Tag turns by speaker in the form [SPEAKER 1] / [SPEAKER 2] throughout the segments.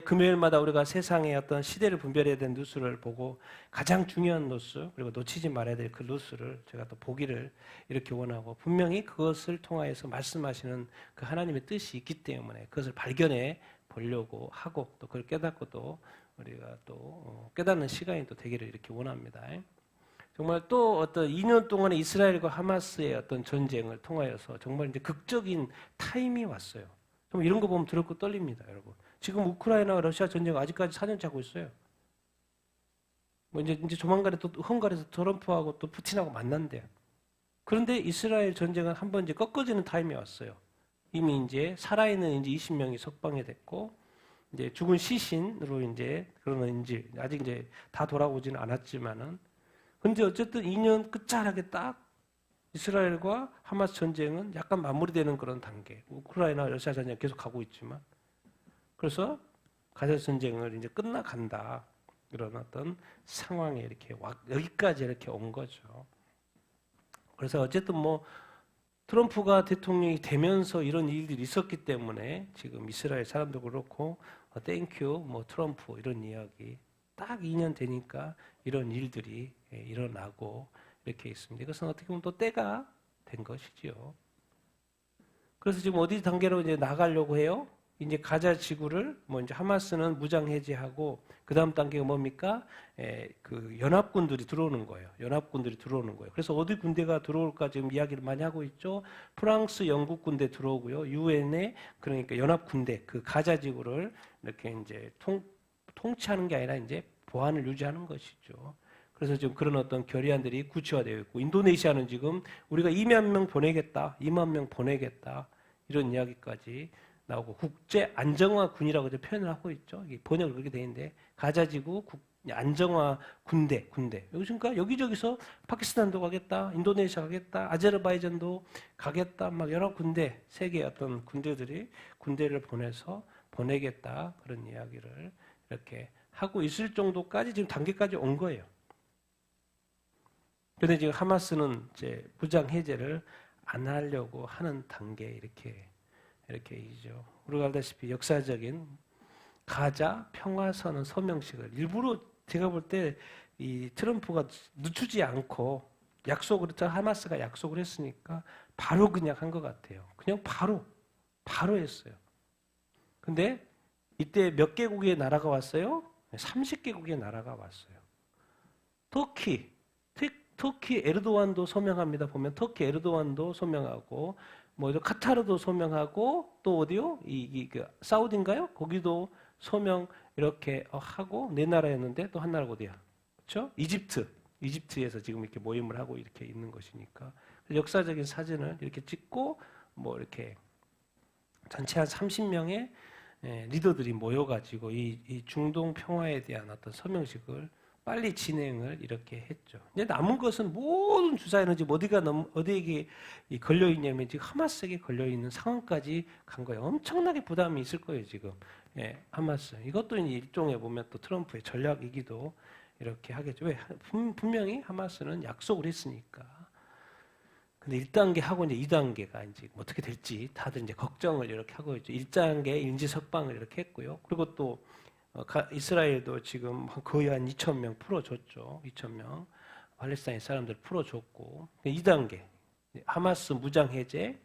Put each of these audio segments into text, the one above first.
[SPEAKER 1] 금요일마다 우리가 세상의 어떤 시대를 분별해야 되는 뉴스를 보고 가장 중요한 뉴스 그리고 놓치지 말아야 될 그 뉴스를 제가 또 보기를 이렇게 원하고 분명히 그것을 통하여서 말씀하시는 그 하나님의 뜻이 있기 때문에 그것을 발견해 보려고 하고 또 그걸 깨닫고 또 우리가 또 깨닫는 시간이 또 되기를 이렇게 원합니다. 정말 또 어떤 2년 동안의 이스라엘과 하마스의 어떤 전쟁을 통하여서 정말 이제 극적인 타임이 왔어요. 정말 이런 거 보면 두렵고 떨립니다, 여러분. 지금 우크라이나와 러시아 전쟁 아직까지 4년째 하고 있어요. 뭐 이제 조만간에 또 헝가리에서 트럼프하고 또 푸틴하고 만난대요. 그런데 이스라엘 전쟁은 한번 이제 꺾어지는 타임이 왔어요. 이미 이제 살아있는 이제 20명이 석방이 됐고, 이제 죽은 시신으로 이제 그러면 이제 아직 이제 다 돌아오지는 않았지만은, 근데 어쨌든 2년 끝자락에 딱 이스라엘과 하마스 전쟁은 약간 마무리되는 그런 단계. 우크라이나 러시아 전쟁 계속 가고 있지만, 그래서 가자 전쟁을 이제 끝나간다. 이런 어떤 상황에 이렇게 여기까지 이렇게 온 거죠. 그래서 어쨌든 뭐 트럼프가 대통령이 되면서 이런 일들이 있었기 때문에 지금 이스라엘 사람도 그렇고 땡큐 뭐 트럼프 이런 이야기 딱 2년 되니까 이런 일들이 일어나고 이렇게 있습니다. 이것은 어떻게 보면 또 때가 된 것이지요. 그래서 지금 어디 단계로 이제 나가려고 해요? 이제 가자 지구를 뭐 이제 하마스는 무장 해제하고 그 다음 단계가 뭡니까? 그 연합군들이 들어오는 거예요. 연합군들이 들어오는 거예요. 그래서 어디 군대가 들어올까 지금 이야기를 많이 하고 있죠. 프랑스, 영국 군대 들어오고요. 유엔의 그러니까 연합군대 그 가자 지구를 이렇게 이제 통치하는 게 아니라 이제 보안을 유지하는 것이죠. 그래서 지금 그런 어떤 결의안들이 구체화되어 있고 인도네시아는 지금 우리가 2만 명 보내겠다, 2만 명 보내겠다 이런 이야기까지 나오고 국제 안정화 군이라고 표현을 하고 있죠. 이게 번역을 그렇게 돼 있는데 가자지구 안정화 군대. 그러니까 여기저기서 파키스탄도 가겠다, 인도네시아 가겠다, 아제르바이잔도 가겠다, 막 여러 군대, 세계 어떤 군대를 보내겠다 그런 이야기를 이렇게 하고 있을 정도까지 지금 단계까지 온 거예요. 그런데 지금 하마스는 이제 무장 해제를 안 하려고 하는 단계 이렇게이죠. 우리가 알다시피 역사적인 가자 평화선언 서명식을 일부러 제가 볼 때 이 트럼프가 늦추지 않고 하마스가 약속을 했으니까 바로 그냥 한 것 같아요. 그냥 바로 했어요. 근데 이때 몇 개국의 나라가 왔어요? 30개국의 나라가 왔어요. 터키 에르도안도 소명합니다. 보면 터키 에르도안도 소명하고 뭐 카타르도 소명하고 또 어디요? 그 사우디인가요? 거기도 소명 이렇게 하고 네 나라였는데 또 한 나라가 어디야? 그렇죠? 이집트에서 지금 이렇게 모임을 하고 이렇게 있는 것이니까 역사적인 사진을 이렇게 찍고 뭐 이렇게 전체 한 30명의 리더들이 모여가지고 이 중동 평화에 대한 어떤 서명식을 빨리 진행을 이렇게 했죠. 이제 남은 것은 모든 주사에는 지금 어디에게 걸려 있냐면 지금 하마스에게 걸려 있는 상황까지 간 거예요. 엄청나게 부담이 있을 거예요 지금. 하마스. 이것도 일종의 보면 또 트럼프의 전략이기도 이렇게 하겠죠. 왜? 분명히 하마스는 약속을 했으니까. 근데 1단계 하고 이제 2단계가 이제 어떻게 될지 다들 이제 걱정을 이렇게 하고 있죠. 1단계 인지석방을 이렇게 했고요. 그리고 또 이스라엘도 지금 거의 한 2,000명 풀어줬죠. 2,000명. 팔레스타인 사람들 풀어줬고. 2단계. 하마스 무장해제.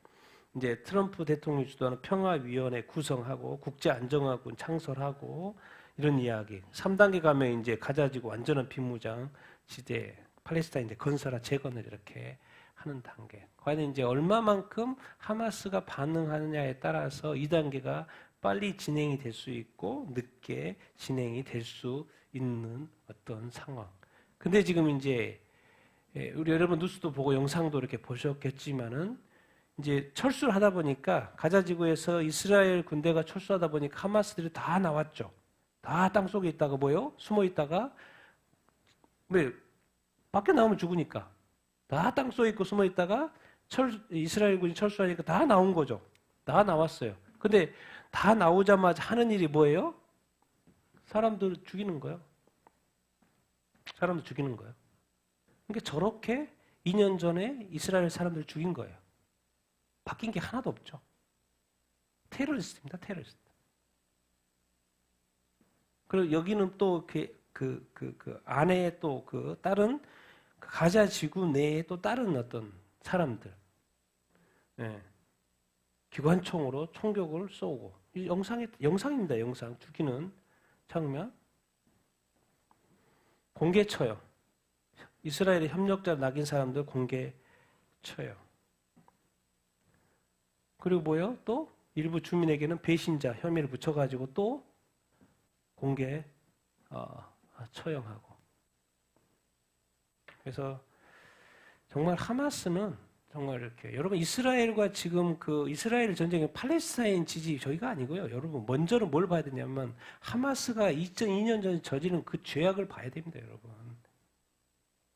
[SPEAKER 1] 이제 트럼프 대통령이 주도하는 평화위원회 구성하고, 국제안정화군 창설하고, 이런 이야기. 3단계 가면 이제 가자지구 완전한 비무장 지대, 팔레스타인 이제 건설화 재건을 이렇게 하는 단계. 과연 이제 얼마만큼 하마스가 반응하느냐에 따라서 2단계가 빨리 진행이 될 수 있고 늦게 진행이 될 수 있는 어떤 상황. 근데 지금 이제 우리 여러분 뉴스도 보고 영상도 이렇게 보셨겠지만은 이제 철수를 하다 보니까 가자지구에서 이스라엘 군대가 철수하다 보니까 하마스들이 다 나왔죠. 다 땅속에 있다가 숨어 있다가 왜 밖에 나오면 죽으니까 다 땅속에 있고 숨어 있다가 이스라엘군이 철수하니까 다 나온 거죠. 다 나왔어요. 근데 다 나오자마자 하는 일이 뭐예요? 사람들 죽이는 거예요. 사람들 죽이는 거예요. 그러니까 저렇게 2년 전에 이스라엘 사람들 죽인 거예요. 바뀐 게 하나도 없죠. 테러리스트입니다. 테러리스트. 그리고 여기는 또 안에 또 다른 가자 지구 내에 또 다른 어떤 사람들, 예. 기관총으로 총격을 쏘고 이 영상입니다. 영상 죽이는 장면 공개 쳐요. 이스라엘의 협력자 낙인 사람들 공개 쳐요. 그리고 뭐요? 또 일부 주민에게는 배신자 혐의를 붙여가지고 또 공개 처형하고. 그래서 정말 하마스는 정말 이렇게 여러분 이스라엘과 지금 이스라엘 전쟁의 팔레스타인 지지 저희가 아니고요. 여러분 먼저는 뭘 봐야 되냐면 하마스가 2002년 전에 저지른 그 죄악을 봐야 됩니다, 여러분.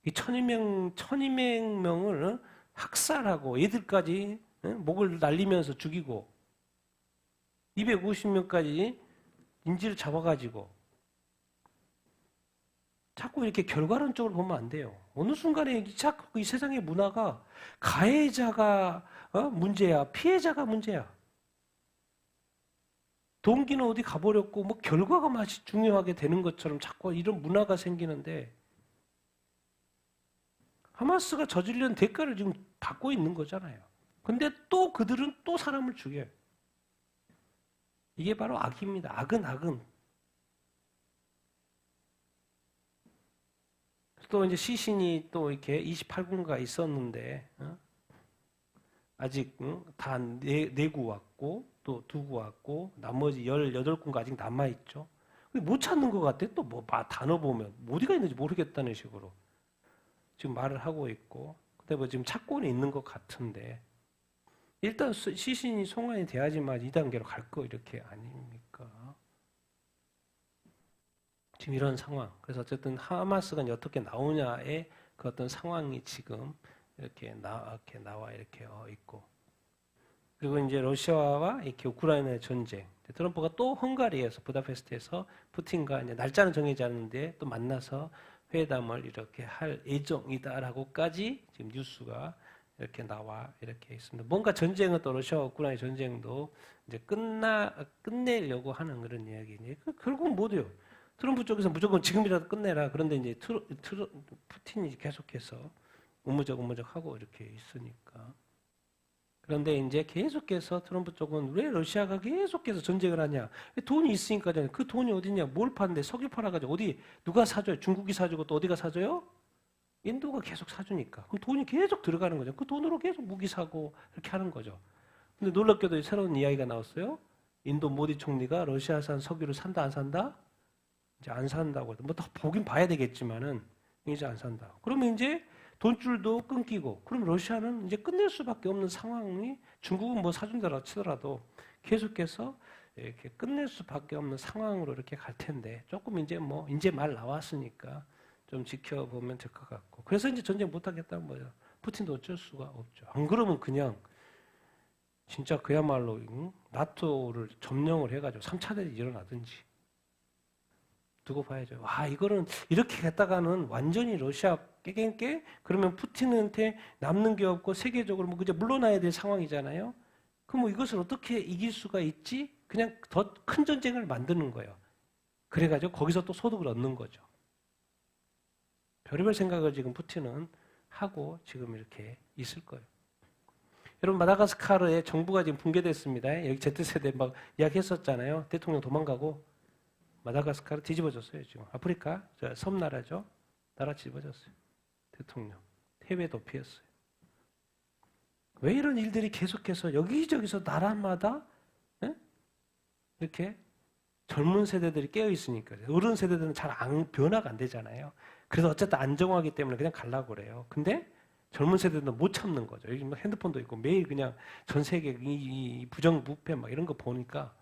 [SPEAKER 1] 이 1200명을 학살하고 애들까지 목을 날리면서 죽이고 250명까지 인질을 잡아가지고 자꾸 이렇게 결과론적으로 보면 안 돼요. 어느 순간에 자꾸 이 세상의 문화가 가해자가 문제야, 피해자가 문제야. 동기는 어디 가버렸고 뭐 결과가 마치 중요하게 되는 것처럼 자꾸 이런 문화가 생기는데 하마스가 저지른 대가를 지금 받고 있는 거잖아요. 근데 또 그들은 또 사람을 죽여요. 이게 바로 악입니다. 악은. 또 이제 시신이 또 이렇게 28군가 있었는데 아직 다 내구 왔고 또 두고 왔고 나머지 18군가 아직 남아있죠. 못 찾는 것 같아. 또 뭐 단어 보면 어디가 있는지 모르겠다는 식으로 지금 말을 하고 있고 근데 뭐 지금 찾고는 있는 것 같은데 일단 시신이 송환이 돼야지만 2단계로 갈 거 이렇게 아닙니까? 지금 이런 상황. 그래서 어쨌든 하마스가 어떻게 나오냐의 그 어떤 상황이 지금 이렇게 나와 이렇게 있고. 그리고 이제 러시아와 이렇게 우크라이나의 전쟁. 트럼프가 또 헝가리에서 부다페스트에서 푸틴과 이제 날짜는 정해지 않는데 또 만나서 회담을 이렇게 할 예정이다라고까지 지금 뉴스가 이렇게 나와 이렇게 있습니다. 뭔가 전쟁은 또 러시아와 우크라이나 전쟁도 이제 끝내려고 하는 그런 이야기니 결국은 못해요. 트럼프 쪽에서 무조건 지금이라도 끝내라. 그런데 이제 푸틴이 계속해서 우무적 하고 이렇게 있으니까. 그런데 이제 계속해서 트럼프 쪽은 왜 러시아가 계속해서 전쟁을 하냐? 돈이 있으니까잖아요. 그 돈이 어디냐? 뭘 파는데 석유 팔아가지고 어디 누가 사줘요? 중국이 사주고 또 어디가 사줘요? 인도가 계속 사주니까. 그럼 돈이 계속 들어가는 거죠. 그 돈으로 계속 무기 사고 이렇게 하는 거죠. 근데 놀랍게도 새로운 이야기가 나왔어요. 인도 모디 총리가 러시아산 석유를 산다 안 산다? 이제 안 산다고. 뭐 더 보긴 봐야 되겠지만은 이제 안 산다. 그러면 이제 돈줄도 끊기고, 그럼 러시아는 이제 끝낼 수밖에 없는 상황이 중국은 뭐 사준다라 치더라도 계속해서 이렇게 끝낼 수밖에 없는 상황으로 이렇게 갈 텐데 조금 이제 이제 말 나왔으니까 좀 지켜보면 될 것 같고. 그래서 이제 전쟁 못 하겠다는 거죠. 푸틴도 어쩔 수가 없죠. 안 그러면 그냥 진짜 그야말로 나토를 점령을 해가지고 3차 대전이 일어나든지. 두고 봐야죠. 이거는 이렇게 했다가는 완전히 러시아 깨갱깨? 그러면 푸틴한테 남는 게 없고 세계적으로 뭐 그저 물러나야 될 상황이잖아요. 그럼 이것을 어떻게 이길 수가 있지? 그냥 더 큰 전쟁을 만드는 거예요. 그래가지고 거기서 또 소득을 얻는 거죠. 별의별 생각을 지금 푸틴은 하고 지금 이렇게 있을 거예요. 여러분 마다가스카르의 정부가 지금 붕괴됐습니다. 여기 Z세대 막 이야기했었잖아요. 대통령 도망가고 마다가스카르 뒤집어졌어요. 지금 아프리카 섬나라죠. 나라 뒤집어졌어요. 대통령 해외 도피했어요. 왜 이런 일들이 계속해서 여기저기서 나라마다 이렇게 젊은 세대들이 깨어 있으니까 어른 세대들은 잘 변화가 안 되잖아요. 그래서 어쨌든 안정화하기 때문에 그냥 가려고 그래요. 근데 젊은 세대들은 못 참는 거죠. 여기 핸드폰도 있고 매일 그냥 전 세계 이 부정부패 막 이런 거 보니까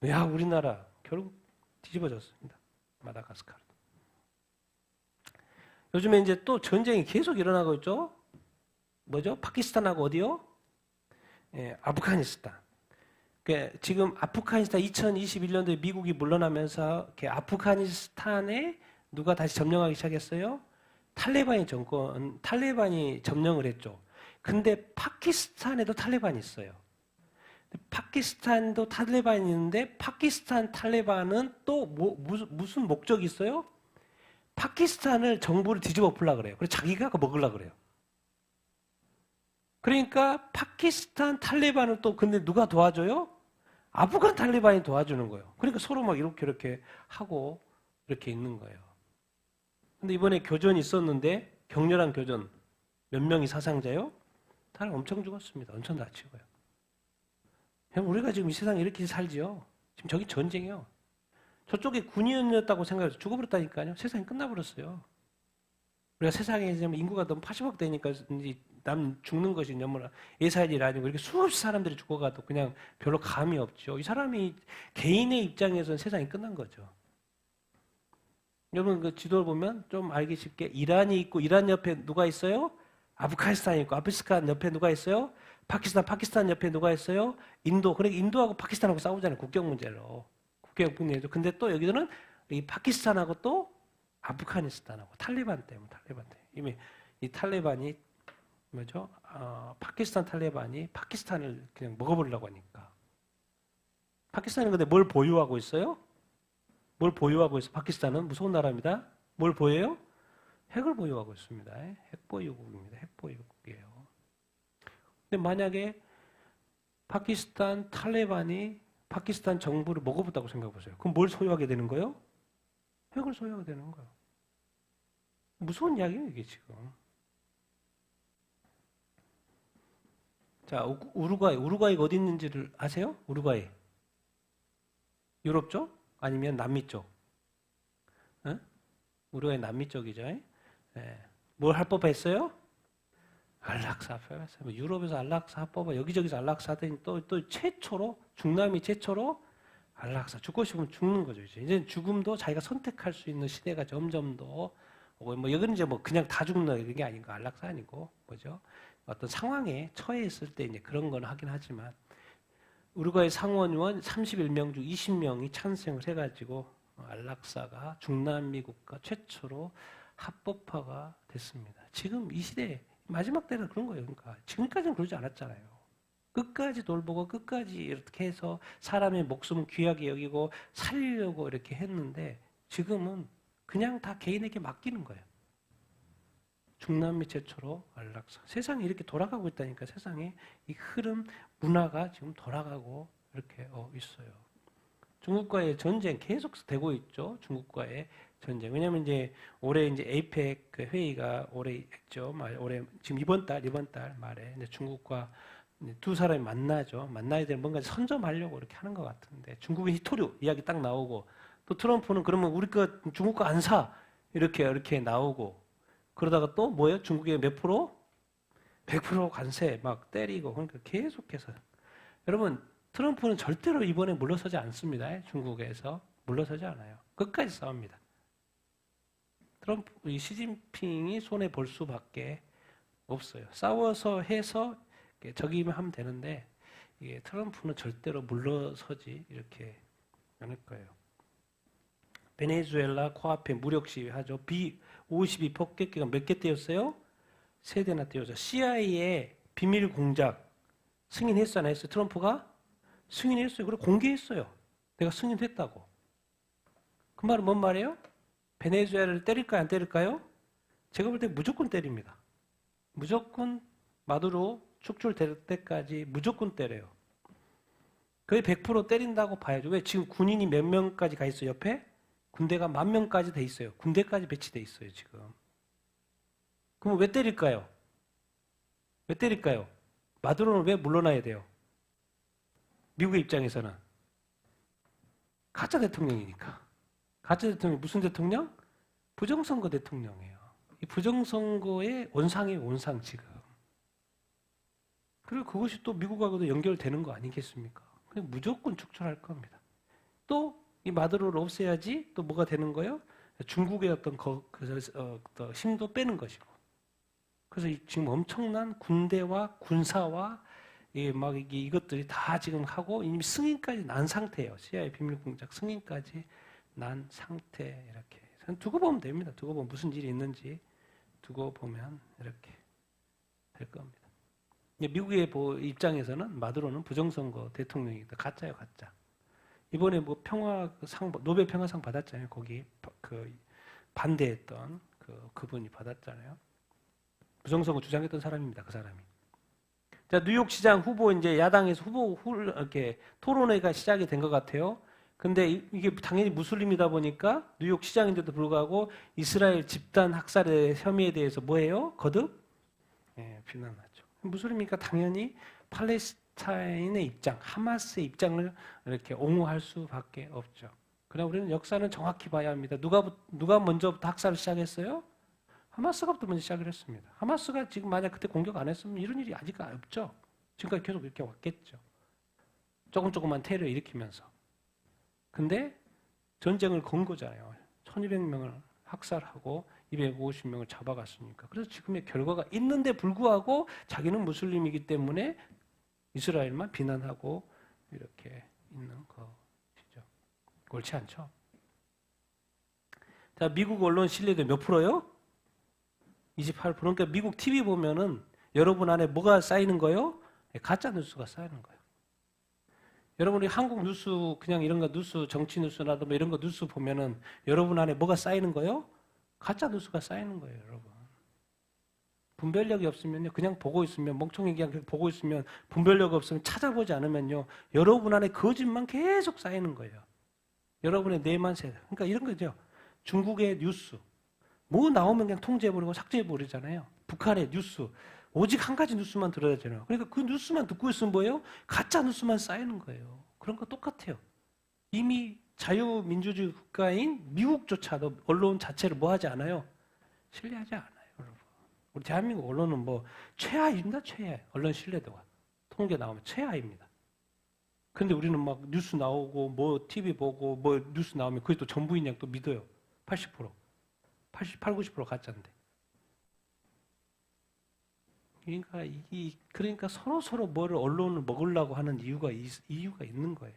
[SPEAKER 1] 우리나라 결국 뒤집어졌습니다. 마다가스카르. 요즘에 이제 또 전쟁이 계속 일어나고 있죠. 뭐죠? 파키스탄하고 어디요? 아프가니스탄. 지금 아프가니스탄 2021년도에 미국이 물러나면서 아프가니스탄에 누가 다시 점령하기 시작했어요? 탈레반이 점령을 했죠. 근데 파키스탄에도 탈레반이 있어요. 파키스탄도 탈레반이 있는데 파키스탄 탈레반은 또 무슨 목적이 있어요? 파키스탄을 정부를 뒤집어 엎으려고 그래요. 그래서 자기가 그거 먹으려고 그래요. 그러니까 파키스탄 탈레반을 또 근데 누가 도와줘요? 아프간 탈레반이 도와주는 거예요. 그러니까 서로 막 이렇게 하고 이렇게 있는 거예요. 근데 이번에 교전이 있었는데 격렬한 교전 몇 명이 사상자요? 사람 엄청 죽었습니다. 엄청 다치고요. 우리가 지금 이 세상에 이렇게 살지요. 지금 저기 전쟁이요. 저쪽에 군인이었다고 생각해서 죽어버렸다니까요. 세상이 끝나버렸어요. 우리가 세상에 인구가 너무 80억 되니까 남 죽는 것이 너무 예사일 일 아니고 이렇게 수없이 사람들이 죽어가도 그냥 별로 감이 없죠. 이 사람이 개인의 입장에서는 세상이 끝난 거죠. 여러분 그 지도를 보면 좀 알기 쉽게 이란이 있고 이란 옆에 누가 있어요? 아프가니스탄이 있고 아프리카 옆에 누가 있어요? 파키스탄 옆에 누가 있어요? 인도. 그러니까 인도하고 파키스탄하고 싸우잖아요. 국경 문제로. 국경 문제죠. 근데 또 여기서는 이 파키스탄하고 또 아프가니스탄하고 탈레반 때문에. 이미 이 탈레반이 뭐죠? 파키스탄 탈레반이 파키스탄을 그냥 먹어보려고 하니까. 파키스탄은 근데 뭘 보유하고 있어요? 뭘 보유하고 있어? 파키스탄은 무서운 나라입니다. 뭘 보여요? 핵을 보유하고 있습니다. 핵 보유국입니다. 핵 보유국이에요. 근데 만약에 파키스탄 탈레반이 파키스탄 정부를 먹어봤다고 생각해 보세요. 그럼 뭘 소유하게 되는 거예요? 핵을 소유하게 되는 거예요. 무서운 이야기예요, 이게 지금. 자, 우루과이가 어디 있는지를 아세요? 우루과이. 유럽 쪽? 아니면 남미 쪽? 어? 우루과이 남미 쪽이죠. 네. 뭘 합법했어요? 안락사 합법했어요. 유럽에서 안락사 합법, 여기저기서 안락사 하더니 또 최초로, 중남미 최초로 안락사. 죽고 싶으면 죽는 거죠. 이제 죽음도 자기가 선택할 수 있는 시대가 점점 더 오고, 여기는 이제 그냥 다 죽는 이런 게 아닌가. 안락사 아니고, 뭐죠? 어떤 상황에 처해 있을 때 이제 그런 건 하긴 하지만, 우루과이 상원의원 31명 중 20명이 찬성을 해가지고 안락사가 중남미 국가 최초로 합법화가 됐습니다. 지금 이 시대 마지막 때는 그런 거예요. 그러니까 지금까지는 그러지 않았잖아요. 끝까지 돌보고 끝까지 이렇게 해서 사람의 목숨을 귀하게 여기고 살리려고 이렇게 했는데 지금은 그냥 다 개인에게 맡기는 거예요. 중남미 최초로 안락사. 세상이 이렇게 돌아가고 있다니까. 세상에 이 흐름, 문화가 지금 돌아가고 이렇게 있어요. 중국과의 전쟁 계속 되고 있죠. 중국과의 전쟁. 왜냐하면 이제 올해 이제 에이펙 그 회의가 올해 했죠. 올해 지금 이번 달 말에 이제 중국과 두 사람이 만나죠. 만나야 될 뭔가 선점하려고 이렇게 하는 것 같은데 중국의 히토류 이야기 딱 나오고 또 트럼프는 그러면 우리 거 중국 거 안 사 이렇게 나오고. 그러다가 또 뭐예요? 중국에 몇 프로? 100% 관세 막 때리고 그러니까 계속해서 여러분 트럼프는 절대로 이번에 물러서지 않습니다. 중국에서 물러서지 않아요. 끝까지 싸웁니다. 트럼프, 시진핑이 손해 볼 수밖에 없어요. 싸워서 해서 저기만 하면 되는데 이게 트럼프는 절대로 물러서지 이렇게 않을 거예요. 베네수엘라 코앞에 무력 시위하죠. B-52 폭격기가 몇 개 떼었어요? 3대나 떼었죠. CIA의 비밀 공작 승인했어 안 했어요? 트럼프가? 승인했어요. 그리고 공개했어요. 내가 승인했다고. 그 말은 뭔 말이에요? 베네수엘라를 때릴까요? 안 때릴까요? 제가 볼 때 무조건 때립니다. 무조건 마두로 축출될 때까지 무조건 때려요. 거의 100% 때린다고 봐야죠. 왜? 지금 군인이 몇 명까지 가 있어요? 옆에? 군대가 10,000명까지 돼 있어요. 군대까지 배치돼 있어요, 지금. 그럼 왜 때릴까요? 왜 때릴까요? 마두로는 왜 물러나야 돼요? 미국의 입장에서는. 가짜 대통령이니까. 가짜 대통령이 무슨 대통령? 부정선거 대통령이에요. 이 부정선거의 원상이에요, 원상 지금. 그리고 그것이 또 미국하고도 연결되는 거 아니겠습니까? 그냥 무조건 축출할 겁니다. 또 이 마두로를 없애야지 또 뭐가 되는 거예요? 중국의 어떤 힘도 빼는 것이고. 그래서 지금 엄청난 군대와 군사와 이것들이 다 지금 하고 이미 승인까지 난 상태예요. CIA 비밀 공작 승인까지 난 상태 이렇게. 두고 보면 됩니다. 두고 보면 무슨 일이 있는지 두고 보면 이렇게 될 겁니다. 미국의 입장에서는 마두로는 부정선거 대통령이다. 가짜예요, 가짜. 이번에 뭐 평화상, 노벨 평화상 받았잖아요. 거기 그 반대했던 그분이 받았잖아요. 부정선거 주장했던 사람입니다. 그 사람이. 자, 뉴욕시장 후보 이제 야당에서 이렇게 토론회가 시작이 된 것 같아요. 근데 이게 당연히 무슬림이다 보니까 뉴욕시장인데도 불구하고 이스라엘 집단 학살의 혐의에 대해서 뭐예요? 거듭? 예, 비난하죠. 무슬림이니까 당연히 팔레스타인의 입장, 하마스의 입장을 이렇게 옹호할 수밖에 없죠. 그러나 우리는 역사는 정확히 봐야 합니다. 누가 먼저부터 학살을 시작했어요? 하마스가부터 먼저 시작을 했습니다. 하마스가 지금 만약 그때 공격 안 했으면 이런 일이 아직 없죠. 지금까지 계속 이렇게 왔겠죠. 조금만 테러 일으키면서. 근데 전쟁을 건 거잖아요. 1200명을 학살하고 250명을 잡아갔으니까. 그래서 지금의 결과가 있는데 불구하고 자기는 무슬림이기 때문에 이스라엘만 비난하고 이렇게 있는 것이죠. 옳지 않죠? 자, 미국 언론 신뢰도 몇 프로요? 28%. 그러니까 미국 TV 보면은 여러분 안에 뭐가 쌓이는 거예요? 가짜 뉴스가 쌓이는 거예요. 여러분이 한국 뉴스 그냥 이런 거 뉴스 정치 뉴스라도 뭐 이런 거 뉴스 보면은 여러분 안에 뭐가 쌓이는 거예요? 가짜 뉴스가 쌓이는 거예요, 여러분. 분별력이 없으면요, 그냥 보고 있으면 멍청이 그냥 보고 있으면 분별력 없으면 찾아보지 않으면요, 여러분 안에 거짓만 계속 쌓이는 거예요. 여러분의 뇌만 새. 그러니까 이런 거죠. 중국의 뉴스 뭐 나오면 그냥 통제해버리고 삭제해버리잖아요. 북한의 뉴스 오직 한 가지 뉴스만 들어야 되잖아요. 그러니까 그 뉴스만 듣고 있으면 뭐예요? 가짜 뉴스만 쌓이는 거예요. 그런 거 똑같아요. 이미 자유민주주의 국가인 미국조차도 언론 자체를 뭐 하지 않아요? 신뢰하지 않아요, 여러분. 우리 대한민국 언론은 뭐 최하입니다, 최하. 언론 신뢰도가. 통계 나오면 최하입니다. 근데 우리는 막 뉴스 나오고 뭐 TV 보고 뭐 뉴스 나오면 그게 또 전부인 양 또 믿어요. 80%. 88, 90% 가짜인데. 그러니까 서로 뭐를 언론을 먹으려고 하는 이유가 있는 거예요.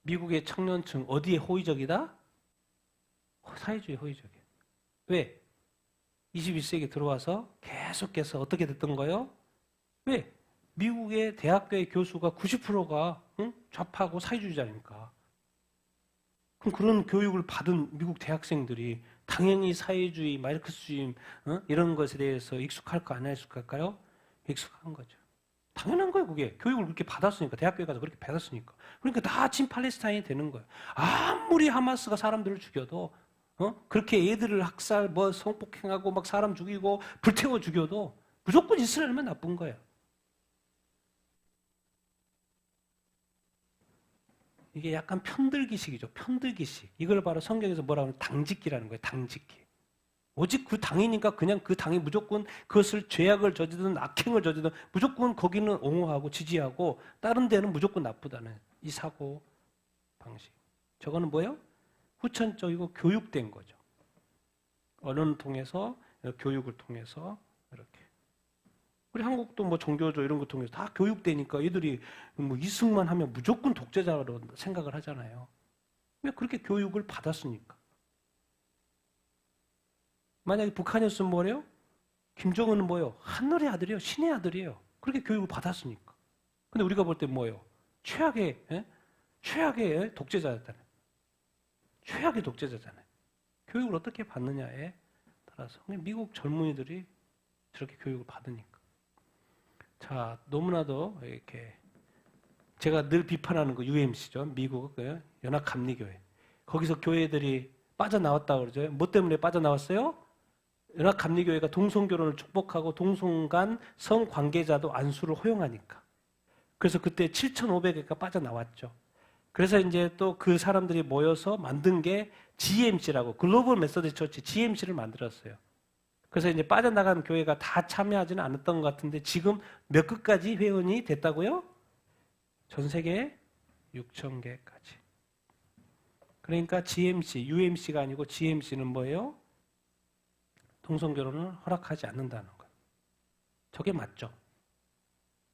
[SPEAKER 1] 미국의 청년층 어디에 호의적이다? 사회주의 호의적이에요. 왜? 21세기 들어와서 계속해서 어떻게 됐던 거예요? 왜? 미국의 대학교의 교수가 90%가 좌파고 사회주의자니까. 그럼 그런 교육을 받은 미국 대학생들이 당연히 사회주의, 마르크스주의 이런 것에 대해서 익숙할까 안 익숙할까요? 익숙한 거죠. 당연한 거예요, 그게. 교육을 그렇게 받았으니까, 대학교에 가서 그렇게 받았으니까. 그러니까 다 친팔레스타인이 되는 거예요. 아무리 하마스가 사람들을 죽여도, 그렇게 애들을 학살, 성폭행하고 막 사람 죽이고 불태워 죽여도 무조건 이스라엘만 나쁜 거예요. 이게 약간 편들기식이죠. 편들기식. 이걸 바로 성경에서 뭐라고 하면 당짓기라는 거예요. 당짓기. 오직 그 당이니까 그냥 그 당이 무조건 그것을 죄악을 저지르든 악행을 저지르든 무조건 거기는 옹호하고 지지하고 다른 데는 무조건 나쁘다는 이 사고 방식. 저거는 뭐예요? 후천적이고 교육된 거죠. 언론을 통해서, 교육을 통해서 이렇게. 우리 한국도 뭐 종교조 이런 거 통해서 다 교육되니까 얘들이 뭐 이승만 하면 무조건 독재자로 생각을 하잖아요. 왜 그렇게 교육을 받았으니까. 만약에 북한이었으면 뭐래요? 김정은은 뭐예요? 하늘의 아들이에요. 신의 아들이에요. 그렇게 교육을 받았으니까. 근데 우리가 볼 때 뭐예요? 최악의 독재자였다네. 최악의 독재자잖아요. 교육을 어떻게 받느냐에 따라서. 미국 젊은이들이 저렇게 교육을 받으니까. 자, 너무나도 이렇게 제가 늘 비판하는 거 UMC죠. 미국 연합감리교회. 거기서 교회들이 빠져나왔다고 그러죠. 뭐 때문에 빠져나왔어요? 연합감리교회가 동성결혼을 축복하고 동성 간 성관계자도 안수를 허용하니까. 그래서 그때 7,500개가 빠져나왔죠. 그래서 이제 또 그 사람들이 모여서 만든 게 GMC라고 글로벌 메서드 처치 GMC를 만들었어요. 그래서 이제 빠져나간 교회가 다 참여하지는 않았던 것 같은데 지금 몇 끝까지 회원이 됐다고요? 전 세계 6,000개까지. 그러니까 GMC, UMC가 아니고 GMC는 뭐예요? 동성결혼을 허락하지 않는다는 거예요. 저게 맞죠?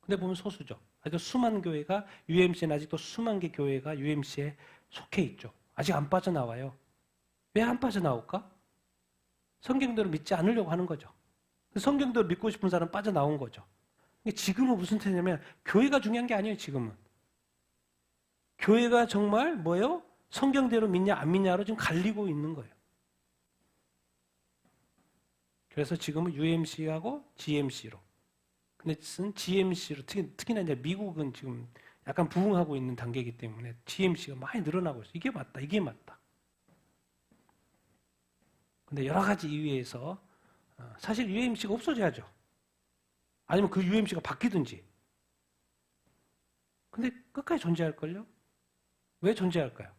[SPEAKER 1] 근데 보면 소수죠. 아직도 수만 교회가 UMC는 아직도 수만 개 교회가 UMC에 속해 있죠. 아직 안 빠져나와요. 왜 안 빠져나올까? 성경대로 믿지 않으려고 하는 거죠. 성경도 믿고 싶은 사람 빠져나온 거죠. 지금은 무슨 태냐면 교회가 중요한 게 아니에요. 지금은 교회가 정말 뭐예요? 성경대로 믿냐 안 믿냐로 지금 갈리고 있는 거예요. 그래서 지금은 UMC하고 GMC로. 근데 GMC로 특히나 이제 미국은 지금 약간 부흥하고 있는 단계이기 때문에 GMC가 많이 늘어나고 있어요. 이게 맞다, 이게 맞다. 근데 여러 가지 이유에서 사실 UMC가 없어져야죠. 아니면 그 UMC가 바뀌든지. 근데 끝까지 존재할걸요? 왜 존재할까요?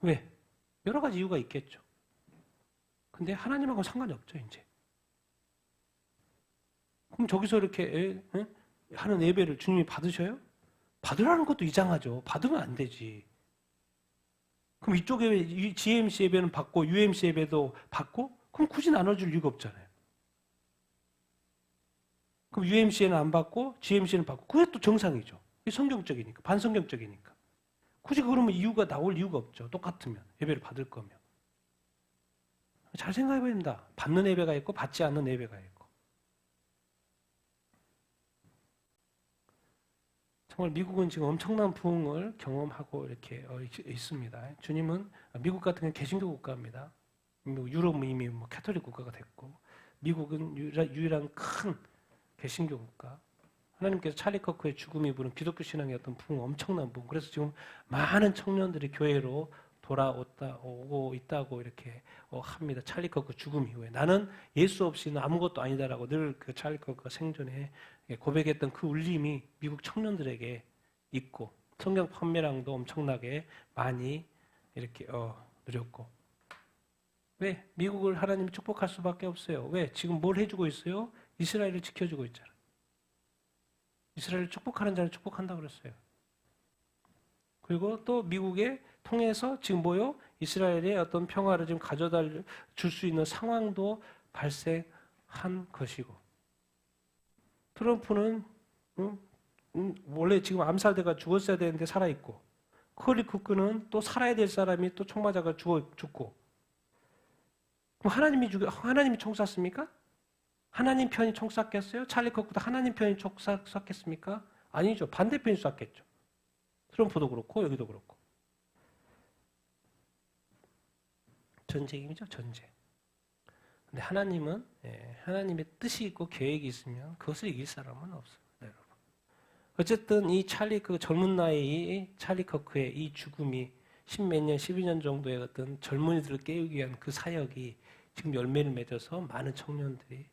[SPEAKER 1] 왜? 여러 가지 이유가 있겠죠. 근데 하나님하고 상관이 없죠, 이제. 그럼 저기서 이렇게 하는 예배를 주님이 받으셔요? 받으라는 것도 이상하죠. 받으면 안 되지. 그럼 이쪽에 GMC 예배는 받고 UMC 예배도 받고 그럼 굳이 나눠줄 이유가 없잖아요. 그럼 UMC는 안 받고 GMC는 받고 그게 또 정상이죠. 이게 성경적이니까, 반성경적이니까. 굳이 그러면 이유가 나올 이유가 없죠. 똑같으면 예배를 받을 거면. 잘 생각해 봐야 된다. 받는 예배가 있고 받지 않는 예배가 있고. 정말 미국은 지금 엄청난 부흥을 경험하고 이렇게 있습니다. 주님은 미국 같은 경우는 개신교 국가입니다. 유럽은 이미 캐톨릭 국가가 됐고 미국은 유일한 큰 개신교 국가. 하나님께서 찰리 커크의 죽음이 부른 기독교 신앙의 어떤 부흥, 엄청난 부흥. 그래서 지금 많은 청년들이 교회로 돌아오고 있다고 이렇게 합니다. 찰리 커크 죽음 이후에 나는 예수 없이는 아무것도 아니다라고 늘 그 찰리 커크가 생전에 고백했던 그 울림이 미국 청년들에게 있고 성경 판매량도 엄청나게 많이 이렇게 누렸고 왜? 미국을 하나님이 축복할 수밖에 없어요. 왜? 지금 뭘 해주고 있어요? 이스라엘을 지켜주고 있잖아요. 이스라엘을 축복하는 자를 축복한다고 그랬어요. 그리고 또 미국에 통해서 지금 뭐요? 이스라엘의 어떤 평화를 지금 가져다 줄 수 있는 상황도 발생한 것이고 트럼프는 원래 지금 암살대가 죽었어야 되는데 살아있고 커리 쿠크는 또 살아야 될 사람이 또 총 맞아가 죽고 그럼 하나님이 총 쐈습니까? 하나님 편이 총 쐈겠어요? 찰리 커크도 하나님 편이 총 쐈겠습니까? 아니죠. 반대편이 쐈겠죠. 트럼프도 그렇고 여기도 그렇고 전쟁이죠. 전쟁. 근데 하나님은 하나님의 뜻이 있고 계획이 있으면 그것을 이길 사람은 없어요. 여러분. 어쨌든 이 젊은 나이의 찰리 커크의 이 죽음이 십몇 년, 12년 정도의 어떤 젊은이들을 깨우기 위한 그 사역이 지금 열매를 맺어서 많은 청년들이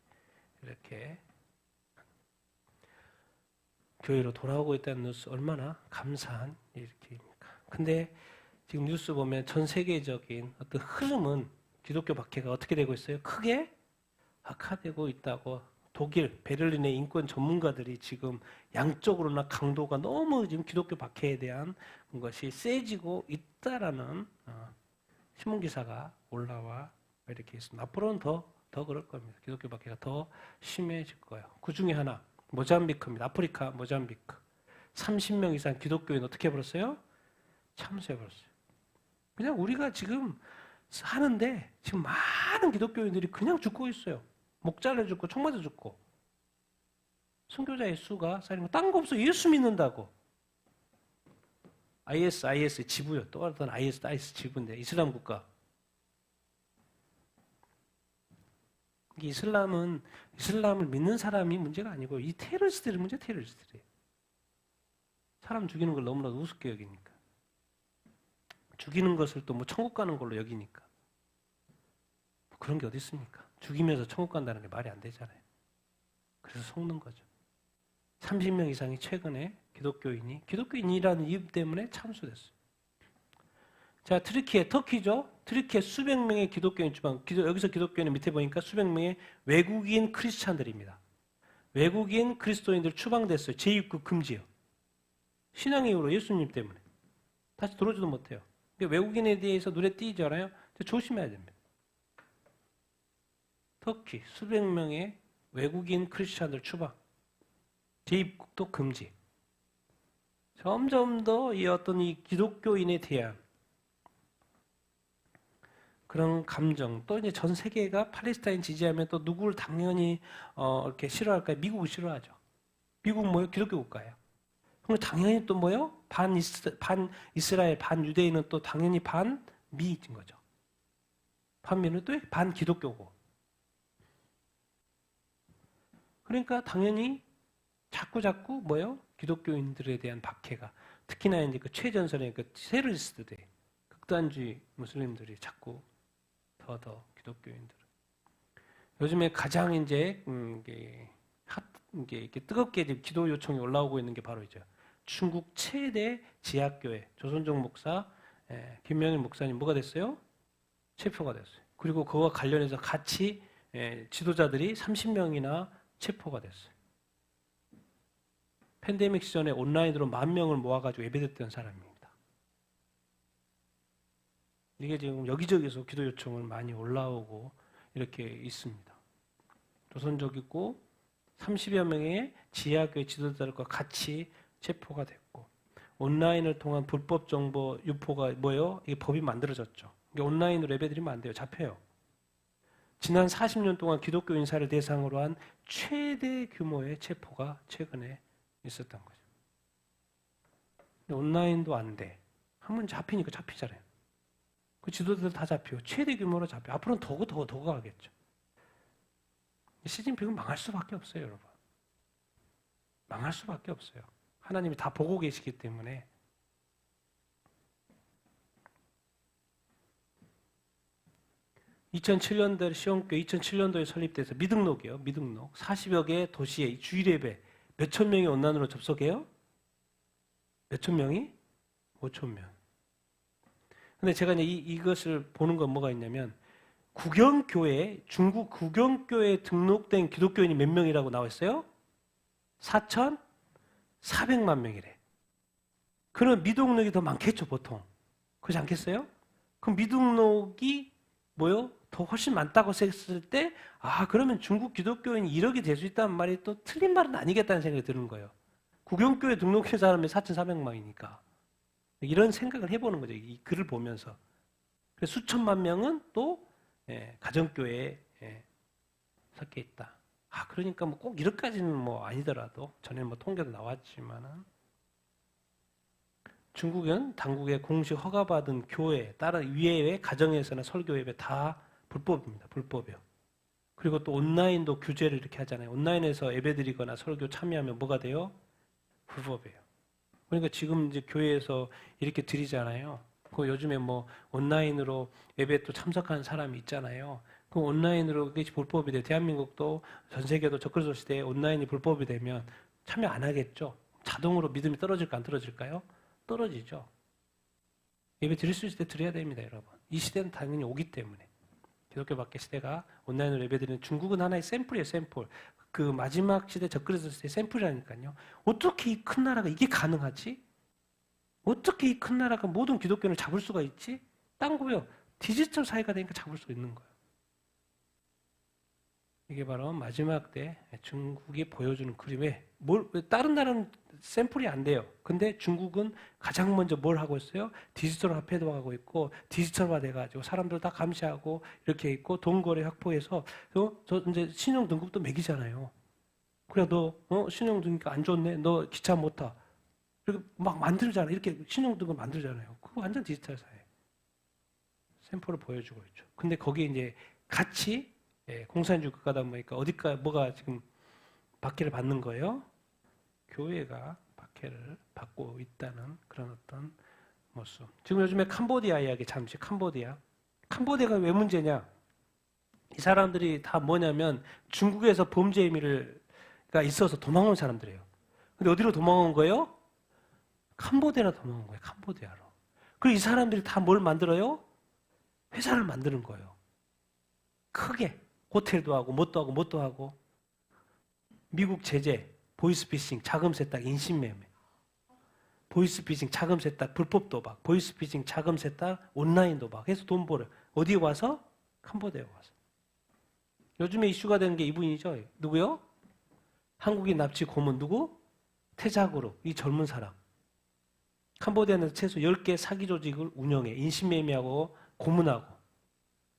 [SPEAKER 1] 이렇게 교회로 돌아오고 있다는 뉴스 얼마나 감사한 일입니까? 근데 지금 뉴스 보면 전 세계적인 어떤 흐름은 기독교 박해가 어떻게 되고 있어요? 크게 악화되고 있다고 독일 베를린의 인권 전문가들이 지금 양쪽으로나 강도가 너무 지금 기독교 박해에 대한 것이 세지고 있다라는 신문 기사가 올라와 이렇게 있습니다. 앞으로는 더 그럴 겁니다. 기독교 박해가 더 심해질 거예요. 그 중에 하나 모잠비크입니다. 아프리카 모잠비크 30명 이상 기독교인 어떻게 해버렸어요? 참수해버렸어요. 그냥 우리가 지금 하는데 지금 많은 기독교인들이 그냥 죽고 있어요. 목 잘려 죽고 총 맞아 죽고 선교자의 수가 쌓이는 거 딴 거 없어. 예수 믿는다고. IS 지부요. 또 어떤 IS 지부인데 이슬람 국가. 이슬람을 믿는 사람이 문제가 아니고 이 테러리스트들이 문제 테러리스트들이에요. 사람 죽이는 걸 너무나도 우습게 여기니까. 죽이는 것을 또 뭐 천국 가는 걸로 여기니까. 그런 게 어디 있습니까? 죽이면서 천국 간다는 게 말이 안 되잖아요. 그래서 속는 거죠. 30명 이상이 최근에 기독교인이라는 이유 때문에 참수됐어요. 자, 터키죠. 트리키에 수백 명의 기독교인 여기서 기독교인은 밑에 보니까 수백 명의 외국인 크리스찬들입니다. 외국인 그리스도인들 추방됐어요. 재입국 금지요. 신앙 이유로 예수님 때문에. 다시 들어오지도 못해요. 외국인에 대해서 눈에 띄지 않아요? 조심해야 됩니다. 터키 수백 명의 외국인 크리스찬들 추방. 재입국도 금지. 점점 더 이 기독교인에 대한 그런 감정, 또 이제 전 세계가 팔레스타인 지지하면 또 누구를 당연히 이렇게 싫어할까요? 미국을 싫어하죠. 미국 뭐요? 기독교 국가예요. 그럼 당연히 또 뭐요? 반 이스라엘, 반 유대인은 또 당연히 반 미인 거죠. 반면은 또 반 기독교고. 그러니까 당연히 자꾸 뭐요? 기독교인들에 대한 박해가, 특히나 이제 그 최전선의 그 테러리스트들, 극단주의 무슬림들이 자꾸 더 기독교인들. 요즘에 가장 이제 이게 이렇게 뜨겁게 기도 요청이 올라오고 있는 게 바로 이제 중국 최대 지하교회 조선족 목사 김명일 목사님 뭐가 됐어요? 체포가 됐어요. 그리고 그와 관련해서 같이 지도자들이 30명이나 체포가 됐어요. 팬데믹 시전에 온라인으로 10,000명을 모아가지고 예배드렸던 사람입니다. 이게 지금 여기저기서 기도 요청을 많이 올라오고 이렇게 있습니다. 조선족이고 30여 명의 지하교회 지도자들과 같이 체포가 됐고, 온라인을 통한 불법 정보 유포가 뭐예요? 이게 법이 만들어졌죠. 이게 온라인으로 예배드리면 안 돼요. 잡혀요. 지난 40년 동안 기독교 인사를 대상으로 한 최대 규모의 체포가 최근에 있었던 거죠. 온라인도 안 돼. 한번 잡히니까 잡히잖아요. 그 지도자들 다 잡히고 최대 규모로 잡혀. 앞으로는 더 가겠죠. 시진핑은 망할 수밖에 없어요, 여러분. 망할 수밖에 없어요. 하나님이 다 보고 계시기 때문에. (2007년도에) 시온교회 2007년도에 설립돼서 미등록이에요. 미등록 40여 개 도시에 주일 예배 몇천 명이 온라인으로 접속해요? 몇천 명이? 5천 명. 근데 제가 이제 이것을 보는 건 뭐가 있냐면, 국영교회, 중국 국영교회에 등록된 기독교인이 몇 명이라고 나와 있어요? 4,400만 명이래. 그럼 미등록이 더 많겠죠, 보통. 그렇지 않겠어요? 그럼 미등록이 뭐요? 더 훨씬 많다고 했을 때, 그러면 중국 기독교인이 1억이 될 수 있다는 말이 또 틀린 말은 아니겠다는 생각이 드는 거예요. 국영교회 등록한 사람이 4,400만이니까. 이런 생각을 해보는 거죠. 이 글을 보면서. 그래서 수천만 명은 또 가정교회에 섞여 있다. 그러니까 뭐 꼭 이렇게까지는 뭐 아니더라도, 전에 뭐 통계도 나왔지만은, 중국은 당국의 공식 허가받은 교회, 다른 위외의 가정에서나 설교 예배 다 불법입니다. 불법이요. 그리고 또 온라인도 규제를 이렇게 하잖아요. 온라인에서 예배드리거나 설교 참여하면 뭐가 돼요? 불법이에요. 그러니까 지금 이제 교회에서 이렇게 드리잖아요. 그 요즘에 뭐 온라인으로 예배 또 참석하는 사람이 있잖아요. 그 온라인으로 그게 불법이 돼. 대한민국도 전 세계도 적그리스도 시대에 온라인이 불법이 되면 참여 안 하겠죠. 자동으로 믿음이 떨어질까 안 떨어질까요? 떨어지죠. 예배 드릴 수 있을 때 드려야 됩니다, 여러분. 이 시대는 당연히 오기 때문에. 기독교 밖의 시대가 온라인으로 예배드리는, 중국은 하나의 샘플이에요, 샘플. 그 마지막 시대 적그리스도 시대 샘플이라니까요. 어떻게 이 큰 나라가 이게 가능하지? 어떻게 이 큰 나라가 모든 기독교를 잡을 수가 있지? 딴 거요. 디지털 사회가 되니까 잡을 수 있는 거예요. 이게 바로 마지막 때 중국이 보여주는 그림에 다른 나라는 샘플이 안 돼요. 근데 중국은 가장 먼저 뭘 하고 있어요? 디지털 화폐도 하고 있고, 디지털화 돼가지고 사람들 다 감시하고 이렇게 있고, 돈거래 확보해서 저 이제 신용 등급도 매기잖아요. 그래 너 신용 등급 안 좋네. 너 기차 못 타. 그리고 막 만들잖아. 이렇게 신용 등급 만들잖아요. 그거 완전 디지털 사회. 샘플을 보여주고 있죠. 근데 거기에 이제 같이 공산주의 국가다 보니까 어디까 뭐가 지금 박해를 받는 거예요? 교회가 박해를 받고 있다는 그런 어떤 모습. 지금 요즘에 캄보디아 이야기, 잠시 캄보디아가 왜 문제냐? 이 사람들이 다 뭐냐면 중국에서 범죄 혐의가 있어서 도망온 사람들이에요. 근데 어디로 도망온 거예요? 캄보디아로 도망온 거예요. 캄보디아로. 그리고 이 사람들이 다 뭘 만들어요? 회사를 만드는 거예요. 크게 호텔도 하고 뭣도 하고 미국 제재, 보이스피싱, 자금 세탁, 인신매매, 보이스피싱, 자금 세탁, 불법 도박, 보이스피싱, 자금 세탁, 온라인 도박 해서 돈 벌어요. 어디에 와서? 캄보디아에 와서. 요즘에 이슈가 되는 게 이분이죠. 누구요? 한국인 납치 고문 누구? 태자그룹, 이 젊은 사람. 캄보디아에서 최소 10개 사기 조직을 운영해. 인신매매하고 고문하고.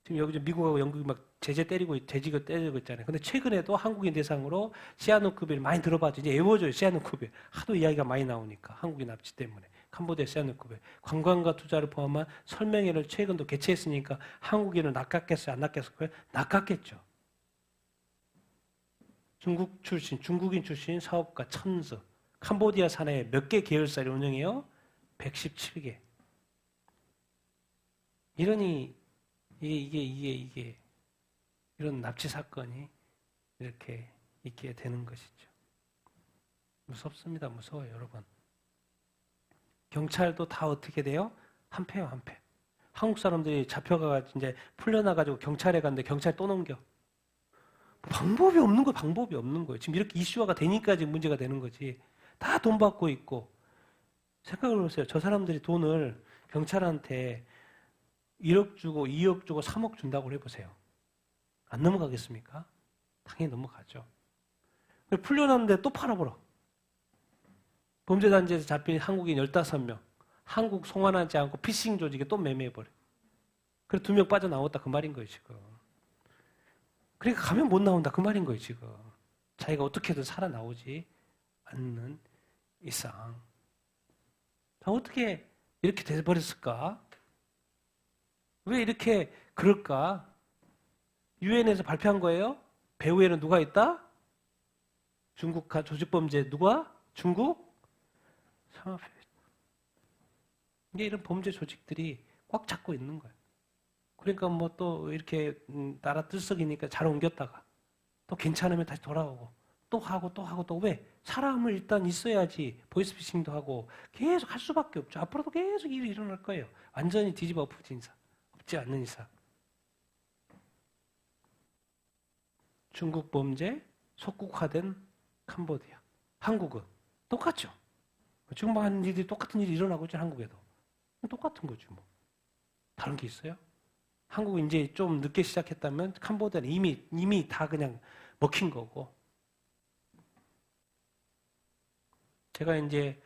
[SPEAKER 1] 지금 여기 미국하고 영국이 막 제지가 때리고 있잖아요. 근데 최근에도 한국인 대상으로 시아누크빌 많이 들어봤죠. 이제 외워져요. 시아누크빌. 하도 이야기가 많이 나오니까 한국인 납치 때문에. 캄보디아 시아누크빌. 관광과 투자를 포함한 설명회를 최근도 개최했으니까 한국인을 낚았겠어요? 안 낚았을까요? 낚았겠죠. 중국인 출신 사업가 천스. 캄보디아 사내에 몇 개 계열사를 운영해요? 117개. 이러니 이게 이런 납치 사건이 이렇게 있게 되는 것이죠. 무섭습니다. 무서워요, 여러분. 경찰도 다 어떻게 돼요? 한패요, 한패. 한국 사람들이 잡혀가 이제 풀려나가지고 경찰에 갔는데 경찰 또 넘겨. 방법이 없는 거예요. 방법이 없는 거예요. 지금 이렇게 이슈화가 되니까 지금 문제가 되는 거지. 다 돈 받고 있고. 생각을 해보세요. 저 사람들이 돈을 경찰한테 1억 주고 2억 주고 3억 준다고 해보세요. 안 넘어가겠습니까? 당연히 넘어가죠. 풀려났는데 또 팔아버려. 범죄단지에서 잡힌 한국인 15명. 한국 송환하지 않고 피싱 조직에 또 매매해버려. 그래 2명 빠져나왔다 그 말인 거예요 지금. 그러니까 가면 못 나온다 그 말인 거예요 지금. 자기가 어떻게든 살아나오지 않는 이상. 어떻게 이렇게 돼버렸을까? 왜 이렇게 그럴까? 유엔에서 발표한 거예요? 배후에는 누가 있다? 중국과 조직범죄 누가? 중국? 상하에 있다. 이게 이런 범죄 조직들이 꽉 잡고 있는 거예요. 그러니까 뭐 또 이렇게 나라 들썩이니까 잘 옮겼다가 또 괜찮으면 다시 돌아오고 또 하고 또 하고 또 왜? 사람을 일단 있어야지 보이스피싱도 하고 계속 할 수밖에 없죠. 앞으로도 계속 일이 일어날 거예요. 완전히 뒤집어 엎어진 이상. 없지 않는 이상. 중국 범죄 속국화된 캄보디아. 한국은 똑같죠. 지금 하는 일이 똑같은 일이 일어나고 있죠. 한국에도. 똑같은 거죠. 뭐. 다른 게 있어요? 한국은 이제 좀 늦게 시작했다면 캄보디아는 이미 다 그냥 먹힌 거고. 제가 이제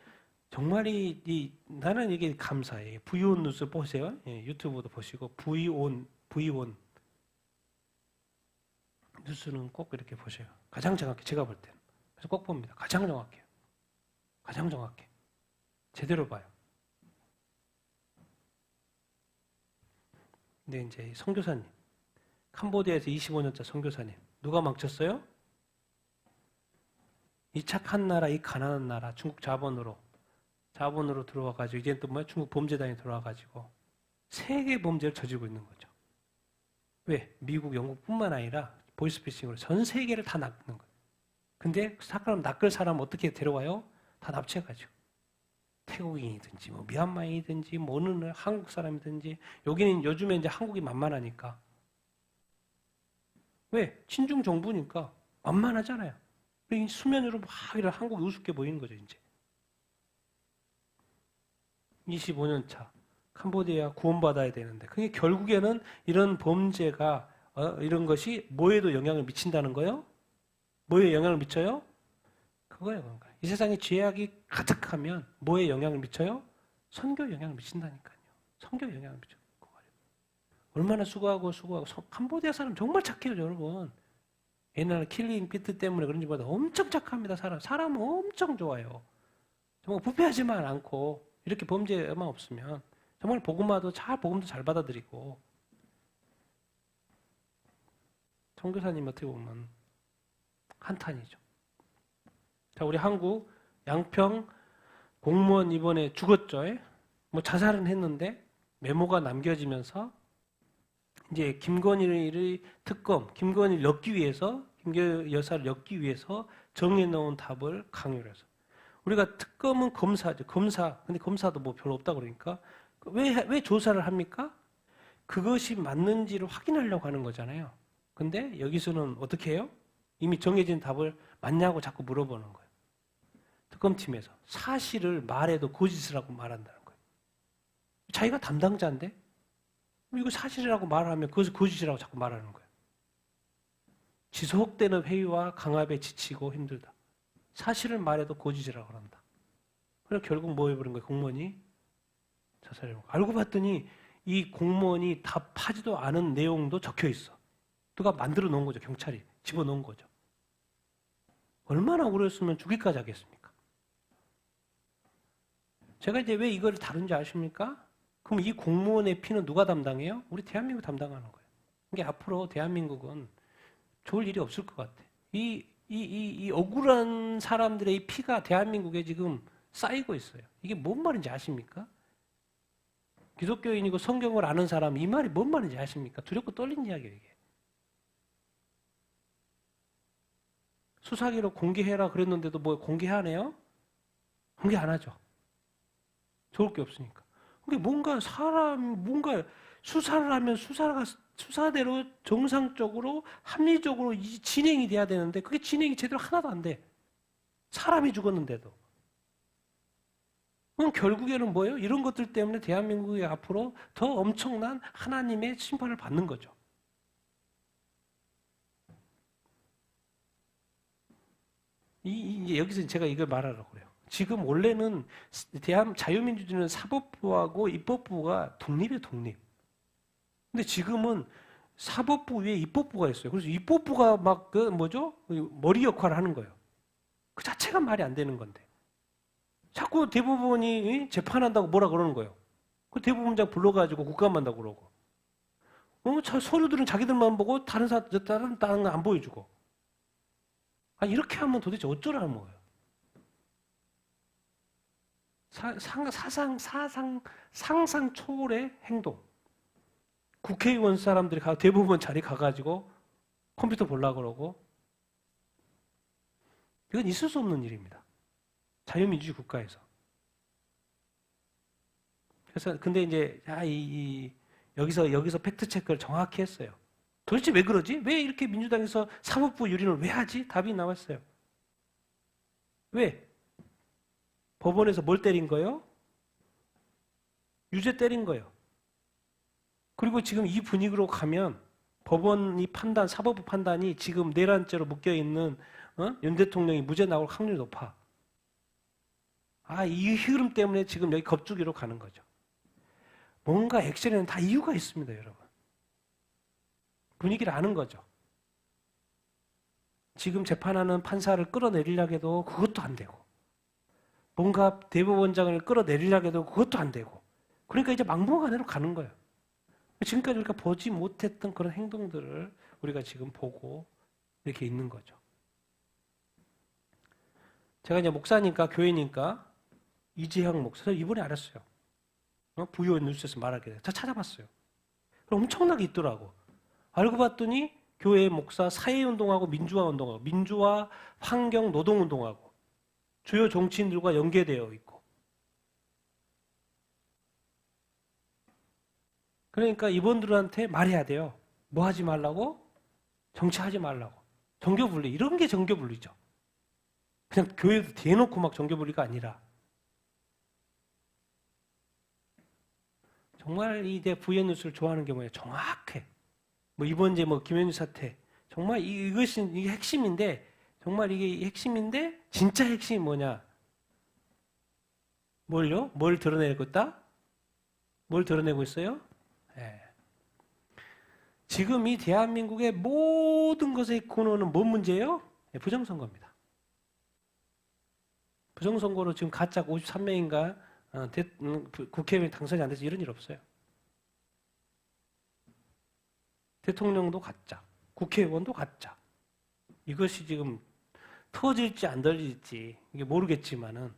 [SPEAKER 1] 정말 나는 이게 감사해요. V1 뉴스 보세요. 예, 유튜브도 보시고 V1 뉴스는 꼭 이렇게 보세요. 가장 정확해 제가 볼 때는. 그래서 꼭 봅니다. 가장 정확해요. 가장 정확해. 제대로 봐요. 근데 이제 선교사님, 캄보디아에서 25년차 선교사님 누가 망쳤어요? 이 착한 나라, 이 가난한 나라, 중국 자본으로 들어와가지고 이제 또 뭐야? 중국 범죄단이 들어와가지고 세계 범죄를 저지르고 있는 거죠. 왜? 미국, 영국뿐만 아니라 보이스피싱으로 전 세계를 다 낚는 거예요. 근데 사람 낚을 사람 어떻게 데려와요? 다 납치해가지고 태국인이든지 뭐 미얀마인이든지 뭐 어느 한국 사람이든지 여기는 요즘에 이제 한국이 만만하니까 왜? 친중 정부니까 만만하잖아요. 수면으로 막 이런 한국이 우습게 보이는 거죠 이제. 25년 차 캄보디아 구원받아야 되는데 그게 결국에는 이런 범죄가 이런 것이 뭐에도 영향을 미친다는 거예요? 뭐에 영향을 미쳐요? 그거예요. 그러니까. 이 세상에 죄악이 가득하면 뭐에 영향을 미쳐요? 선교에 영향을 미친다니까요. 선교에 영향을 미쳐. 얼마나 수고하고 캄보디아 사람 정말 착해요 여러분. 옛날에 킬링 피트 때문에 그런지 보다 엄청 착합니다. 사람은 엄청 좋아요. 정말 부패하지만 않고 이렇게 범죄만 없으면 정말 복음도 잘 받아들이고 선교사님 어떻게 보면 한탄이죠. 자, 우리 한국 양평 공무원 이번에 죽었죠. 뭐 자살은 했는데 메모가 남겨지면서 이제 김건희의 특검, 김건희를 엮기 위해서 김건희 여사를 엮기 위해서 정해놓은 답을 강요를 해서 우리가 특검은 검사죠. 근데 검사도 뭐 별로 없다 그러니까 왜 조사를 합니까? 그것이 맞는지를 확인하려고 하는 거잖아요. 근데 여기서는 어떻게 해요? 이미 정해진 답을 맞냐고 자꾸 물어보는 거예요. 특검팀에서 사실을 말해도 거짓이라고 말한다는 거예요. 자기가 담당자인데 이거 사실이라고 말하면 그것을 거짓이라고 자꾸 말하는 거예요. 지속되는 회의와 강압에 지치고 힘들다. 사실을 말해도 거짓이라고 한다. 그래서 결국 뭐 해버린 거예요? 공무원이 자살해버린 거예요. 알고 봤더니 이 공무원이 답하지도 않은 내용도 적혀 있어. 누가 만들어 놓은 거죠. 경찰이 집어넣은 거죠. 얼마나 억울했으면 죽기까지 하겠습니까? 제가 이제 왜 이걸 다룬지 아십니까? 그럼 이 공무원의 피는 누가 담당해요? 우리 대한민국 담당하는 거예요. 그러니까 앞으로 대한민국은 좋을 일이 없을 것 같아. 이 억울한 사람들의 피가 대한민국에 지금 쌓이고 있어요. 이게 뭔 말인지 아십니까? 기독교인이고 성경을 아는 사람 이 말이 뭔 말인지 아십니까? 두렵고 떨리는 이야기예요, 이게. 수사기록 공개해라 그랬는데도 뭐 공개하네요? 공개 안 하죠. 좋을 게 없으니까. 그게 뭔가 수사를 하면 수사대로 정상적으로 합리적으로 진행이 돼야 되는데 그게 진행이 제대로 하나도 안 돼. 사람이 죽었는데도. 그럼 결국에는 뭐예요? 이런 것들 때문에 대한민국이 앞으로 더 엄청난 하나님의 심판을 받는 거죠. 여기서 제가 이걸 말하려고 그래요. 지금 원래는 자유민주주의는 사법부하고 입법부가 독립이에요, 독립. 근데 지금은 사법부 위에 입법부가 있어요. 그래서 입법부가 막 머리 역할을 하는 거예요. 그 자체가 말이 안 되는 건데. 자꾸 대법원이 재판한다고 뭐라 그러는 거예요. 그 대법원장 불러가지고 국감한다고 그러고. 서류들은 자기들만 보고 다른 건 안 보여주고. 이렇게 하면 도대체 어쩌라는 거예요. 상상 초월의 행동. 국회의원 사람들이 대부분 자리 가가지고 컴퓨터 보려고 그러고. 이건 있을 수 없는 일입니다. 자유민주주의 국가에서. 그래서, 근데 이제, 여기서 팩트체크를 정확히 했어요. 도대체 왜 그러지? 왜 이렇게 민주당에서 사법부 유린을 왜 하지? 답이 나왔어요. 왜? 법원에서 뭘 때린 거예요? 유죄 때린 거예요. 그리고 지금 이 분위기로 가면 법원이 사법부 판단이 지금 내란죄로 묶여있는 윤 대통령이 무죄 나올 확률이 높아. 이 흐름 때문에 지금 여기 겁주기로 가는 거죠. 뭔가 액션에는 다 이유가 있습니다, 여러분. 분위기를 아는 거죠. 지금 재판하는 판사를 끌어내리려고 해도 그것도 안 되고, 뭔가 대법원장을 끌어내리려고 해도 그것도 안 되고, 그러니까 이제 막무가내로 가는 거예요. 지금까지 우리가 보지 못했던 그런 행동들을 우리가 지금 보고 이렇게 있는 거죠. 제가 이제 목사니까, 교회니까, 이재형 목사, 이번에 알았어요. 부요 뉴스에서 말하게 돼요. 저 찾아봤어요. 엄청나게 있더라고. 알고 봤더니 교회 목사 사회운동하고 민주화 운동하고 민주화 환경 노동운동하고 주요 정치인들과 연계되어 있고. 그러니까 이분들한테 말해야 돼요. 뭐 하지 말라고? 정치하지 말라고. 정교분리. 이런 게 정교분리죠. 그냥 교회도 대놓고 막 정교분리가 아니라. 정말 이제 부의 뉴스를 좋아하는 게 뭐예요? 정확해. 이번 김현주 사태. 정말 이게 핵심인데, 정말 이게 핵심인데, 진짜 핵심이 뭐냐? 뭘요? 뭘 드러내고 있다? 뭘 드러내고 있어요? 네. 지금 이 대한민국의 모든 것의 근원은 뭔 문제예요? 네, 부정선거입니다. 부정선거로 지금 가짜 53명인가 국회의원이 당선이 안 돼서 이런 일 없어요. 대통령도 가짜, 국회의원도 가짜. 이것이 지금 터질지 안 터질지 이게 모르겠지만은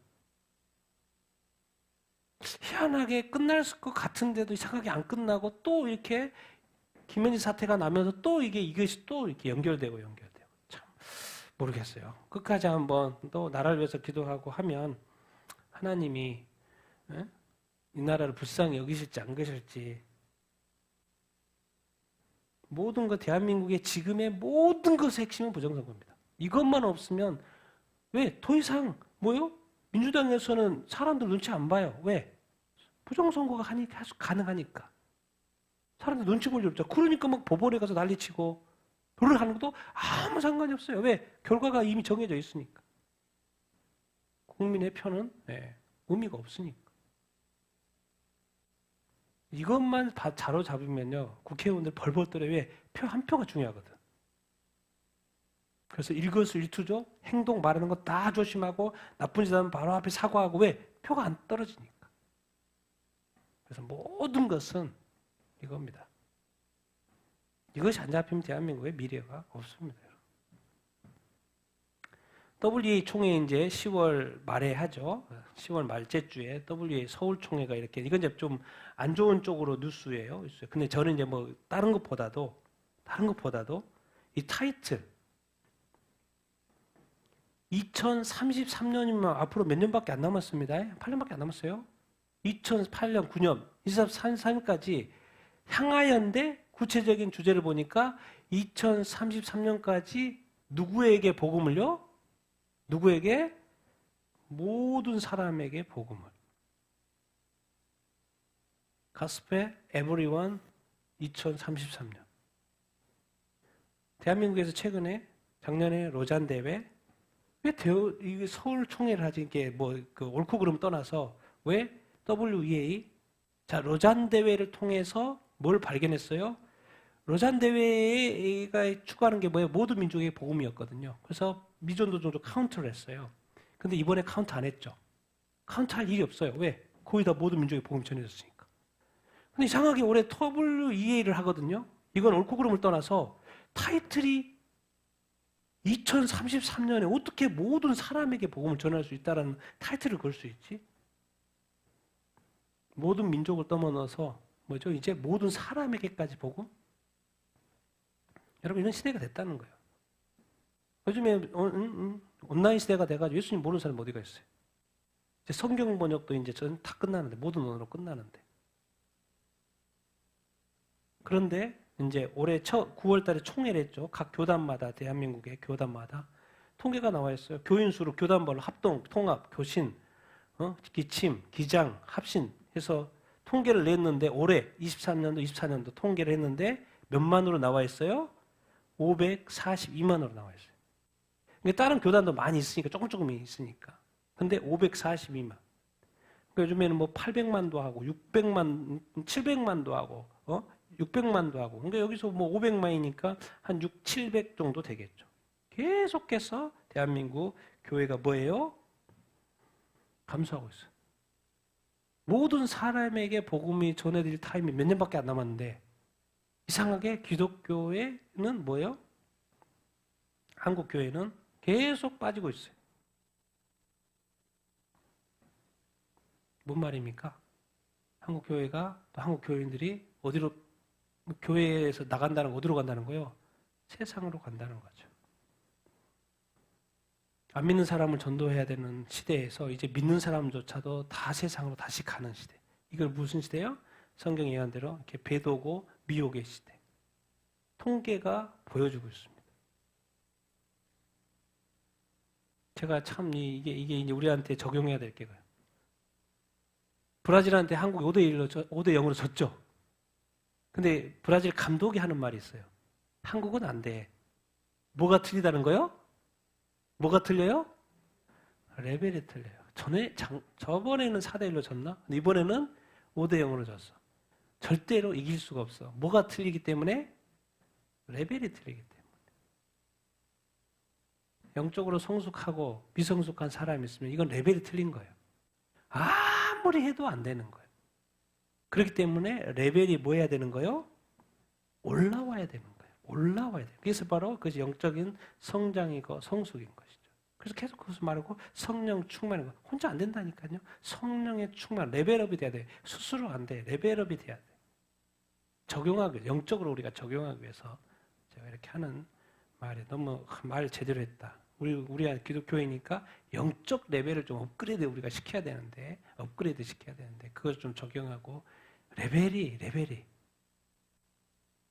[SPEAKER 1] 희한하게 끝날 것 같은데도 이상하게 안 끝나고 또 이렇게 김현지 사태가 나면서 또 이것이 또 이렇게 연결되고 참 모르겠어요. 끝까지 한번 또 나라를 위해서 기도하고 하면 하나님이 이 나라를 불쌍히 여기실지 안 계실지 모든 것 대한민국의 지금의 모든 것의 핵심은 부정선거입니다. 이것만 없으면 왜 더 이상 민주당에서는 사람들 눈치 안 봐요. 왜? 부정선거가 가능하니까. 사람들 눈치 볼 일 없죠. 그러니까 막 법원에 가서 난리치고 그걸 하는 것도 아무 상관이 없어요. 왜? 결과가 이미 정해져 있으니까. 국민의 표는 의미가 없으니까. 이것만 자로 잡으면요 국회의원들 벌벌 떨어요. 왜? 표 한 표가 중요하거든. 그래서 일거수일투족 행동 말하는 거 다 조심하고 나쁜 짓 하면 바로 앞에 사과하고 왜? 표가 안 떨어지니까. 그래서 모든 것은 이겁니다. 이것이 안 잡히면 대한민국의 미래가 없습니다. WA 총회 이제 10월 말에 하죠. 10월 말째 주에 WA 서울 총회가 이렇게 이건 이제 좀 안 좋은 쪽으로 뉴스예요. 근데 저는 이제 뭐 다른 것보다도 이 타이틀 2033년이면 앞으로 몇 년밖에 안 남았습니다. 8년밖에 안 남았어요. 2008년, 9년, 2033년까지 향하연대 구체적인 주제를 보니까 2033년까지 누구에게 복음을요? 누구에게? 모든 사람에게 복음을. Gospel Everyone 2033년. 대한민국에서 최근에 작년에 로잔 대회 왜 이게 서울 총회를 하지 이게 뭐 그 옳고 그름 떠나서 왜 WEA 자 로잔 대회를 통해서 뭘 발견했어요? 로잔 대회가 추구하는 게 뭐예요? 모든 민족의 복음이었거든요. 그래서 미존도종도 카운트를 했어요. 근데 이번에 카운트 안 했죠. 카운트 할 일이 없어요. 왜? 거의 다 모든 민족의 복음이 전해졌으니까. 근데 이상하게 올해 WEA를 하거든요. 이건 옳고 그름을 떠나서 타이틀이 2033년에 어떻게 모든 사람에게 복음을 전할 수 있다는 타이틀을 걸 수 있지? 모든 민족을 떠넘어서 뭐죠? 이제 모든 사람에게까지 복음? 여러분 이런 시대가 됐다는 거예요. 요즘에 온라인 시대가 돼가지고 예수님 모르는 사람 어디가 있어요? 이제 성경 번역도 이제 전 다 끝나는데 모든 언어로 끝나는데. 그런데 이제 올해 9월 달에 총회를 했죠. 각 교단마다 대한민국의 교단마다 통계가 나와 있어요. 교인 수로 교단별로 합동, 통합, 교신, 기침, 기장, 합신 해서 통계를 냈는데 올해 23년도, 24년도 통계를 했는데 몇만으로 나와 있어요? 542만으로 나와 있어요. 그러니까 다른 교단도 많이 있으니까 조금 있으니까. 근데 542만. 그러니까 요즘에는 뭐 800만도 하고 600만, 700만도 하고 600만도 하고. 그러니까 여기서 뭐 500만이니까 한 6, 700 정도 되겠죠. 계속해서 대한민국 교회가 뭐예요? 감소하고 있어요. 모든 사람에게 복음이 전해질 타임이 몇 년밖에 안 남았는데 이상하게 기독교회는 뭐예요? 한국 교회는 계속 빠지고 있어요. 뭔 말입니까? 한국 교회가 또 한국 교인들이 어디로 교회에서 나간다는 거 어디로 간다는 거예요? 세상으로 간다는 거죠. 안 믿는 사람을 전도해야 되는 시대에서 이제 믿는 사람조차도 다 세상으로 다시 가는 시대. 이걸 무슨 시대예요? 성경 예언대로 이렇게 배도고 미혹의 시대. 통계가 보여주고 있습니다. 제가 참 이게 이제 우리한테 적용해야 될 게요. 브라질한테 한국이 5대 0으로 졌죠. 근데 브라질 감독이 하는 말이 있어요. 한국은 안 돼. 뭐가 틀리다는 거요? 뭐가 틀려요? 레벨이 틀려요. 저번에는 4대 1로 졌나? 근데 이번에는 5대 0으로 졌어. 절대로 이길 수가 없어. 뭐가 틀리기 때문에? 레벨이 틀리기 때문에. 영적으로 성숙하고 미성숙한 사람이 있으면 이건 레벨이 틀린 거예요. 아무리 해도 안 되는 거예요. 그렇기 때문에 레벨이 뭐 해야 되는 거예요? 올라와야 되는 거예요. 올라와야 돼요. 그래서 바로 그것이 영적인 성장이고 성숙인 것이죠. 그래서 계속 그것을 말하고 성령 충만인 거. 혼자 안 된다니까요. 성령의 충만, 레벨업이 돼야 돼. 스스로 안 돼. 레벨업이 돼야 돼. 적용하기, 영적으로 우리가 적용하기 위해서 제가 이렇게 하는 말이 너무 말 제대로 했다. 우리가 기독교회니까 영적 레벨을 좀 업그레이드 우리가 시켜야 되는데, 업그레이드 시켜야 되는데, 그걸 좀 적용하고, 레벨이.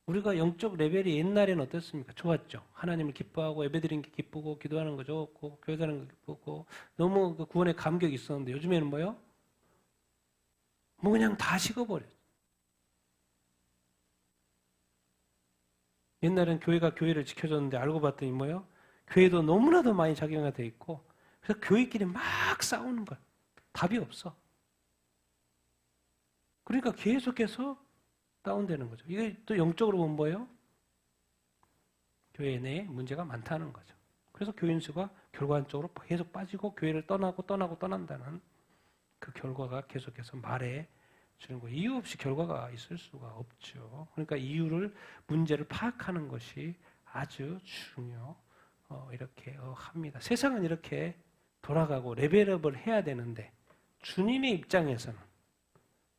[SPEAKER 1] 우리가 영적 레벨이 옛날에는 어땠습니까? 좋았죠. 하나님을 기뻐하고, 예배드리는 게 기쁘고, 기도하는 거 좋고, 교회 가는 거 기쁘고, 너무 그 구원의 감격이 있었는데, 요즘에는 뭐요? 뭐 그냥 다 식어버렸어요. 옛날엔 교회가 교회를 지켜줬는데, 알고 봤더니 뭐요? 교회도 너무나도 많이 작용이 돼 있고 그래서 교회끼리 막 싸우는 거야. 답이 없어. 그러니까 계속해서 다운되는 거죠. 이게 또 영적으로 보면 뭐예요? 교회 내에 문제가 많다는 거죠. 그래서 교인 수가 결과적으로 계속 빠지고 교회를 떠난다는 그 결과가 계속해서 말해 주는 거예요. 이유 없이 결과가 있을 수가 없죠. 그러니까 문제를 파악하는 것이 아주 이렇게 합니다. 세상은 이렇게 돌아가고 레벨업을 해야 되는데 주님의 입장에서는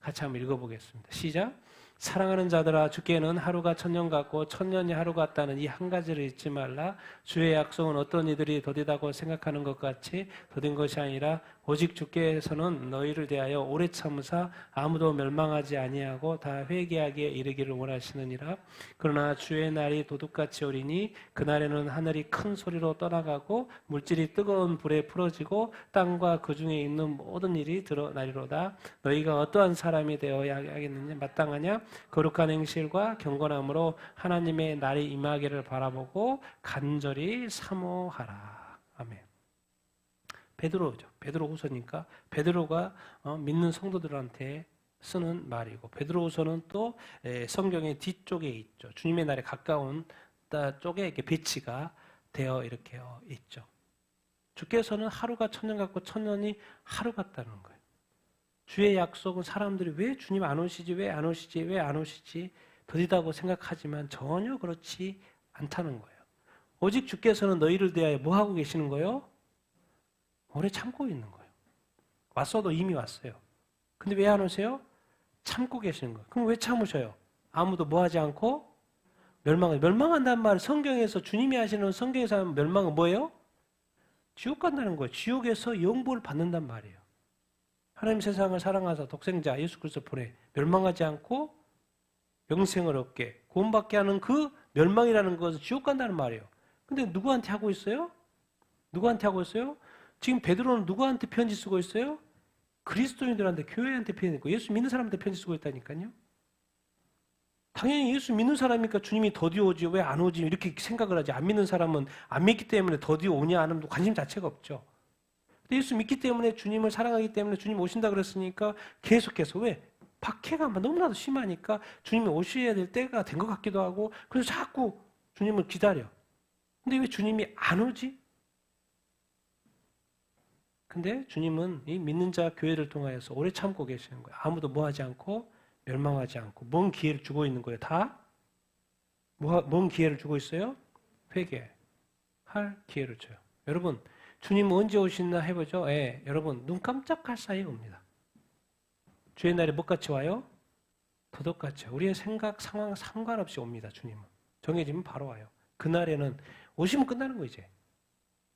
[SPEAKER 1] 같이 한번 읽어보겠습니다. 시작. 사랑하는 자들아 주께는 하루가 천년 같고 천년이 하루 같다는 이 한 가지를 잊지 말라. 주의 약속은 어떤 이들이 더디다고 생각하는 것 같이 더딘 것이 아니라 오직 주께서는 너희를 대하여 오래 참으사 아무도 멸망하지 아니하고 다 회개하기에 이르기를 원하시느니라. 그러나 주의 날이 도둑같이 오리니 그날에는 하늘이 큰 소리로 떠나가고 물질이 뜨거운 불에 풀어지고 땅과 그 중에 있는 모든 일이 드러나리로다. 너희가 어떠한 사람이 되어야 하겠느냐 마땅하냐. 거룩한 행실과 경건함으로 하나님의 날이 임하기를 바라보고 간절히 사모하라. 아멘. 베드로죠. 베드로후서니까 베드로가 믿는 성도들한테 쓰는 말이고 베드로후서는 또 성경의 뒤쪽에 있죠. 주님의 날에 가까운 쪽에 이렇게 배치가 되어 이렇게 있죠. 주께서는 하루가 천년 같고 천년이 하루 같다는 거예요. 주의 약속은 사람들이 왜 주님 안 오시지 왜 안 오시지 더디다고 생각하지만 전혀 그렇지 않다는 거예요. 오직 주께서는 너희를 대하여 뭐 하고 계시는 거예요? 오래 참고 있는 거예요. 왔어도 이미 왔어요. 근데 왜 안 오세요? 참고 계시는 거예요. 그럼 왜 참으셔요? 아무도 뭐 하지 않고 멸망한다는 말 성경에서 주님이 하시는 성경에서 하는 멸망은 뭐예요? 지옥 간다는 거예요. 지옥에서 영보를 받는단 말이에요. 하나님 세상을 사랑하사 독생자 예수 그리스도 보내 멸망하지 않고 영생을 얻게 구원받게 하는 그 멸망이라는 것은 지옥 간다는 말이에요. 근데 누구한테 하고 있어요? 누구한테 하고 있어요? 지금 베드로는 누구한테 편지 쓰고 있어요? 그리스도인들한테 교회한테 편지 쓰고 예수 믿는 사람한테 편지 쓰고 있다니까요. 당연히 예수 믿는 사람이니까 주님이 더디 오지 왜 안 오지 이렇게 생각을 하지. 안 믿는 사람은 안 믿기 때문에 더디 오냐 안 오냐 관심 자체가 없죠. 근데 예수 믿기 때문에 주님을 사랑하기 때문에 주님 오신다 그랬으니까 계속해서 왜? 박해가 너무나도 심하니까 주님이 오셔야 될 때가 된 것 같기도 하고 그래서 자꾸 주님을 기다려. 근데 왜 주님이 안 오지? 근데 주님은 이 믿는 자 교회를 통하여서 오래 참고 계시는 거예요. 아무도 뭐 하지 않고 멸망하지 않고 뭔 기회를 주고 있는 거예요. 다? 뭔 기회를 주고 있어요? 회개할 기회를 줘요. 여러분 주님은 언제 오시나 해보죠. 예, 여러분 눈 깜짝할 사이에 옵니다. 주의 날이 뭐같이 와요? 도둑같이 와요. 우리의 생각, 상황 상관없이 옵니다. 주님은. 정해지면 바로 와요. 그날에는 오시면 끝나는 거예요. 이제.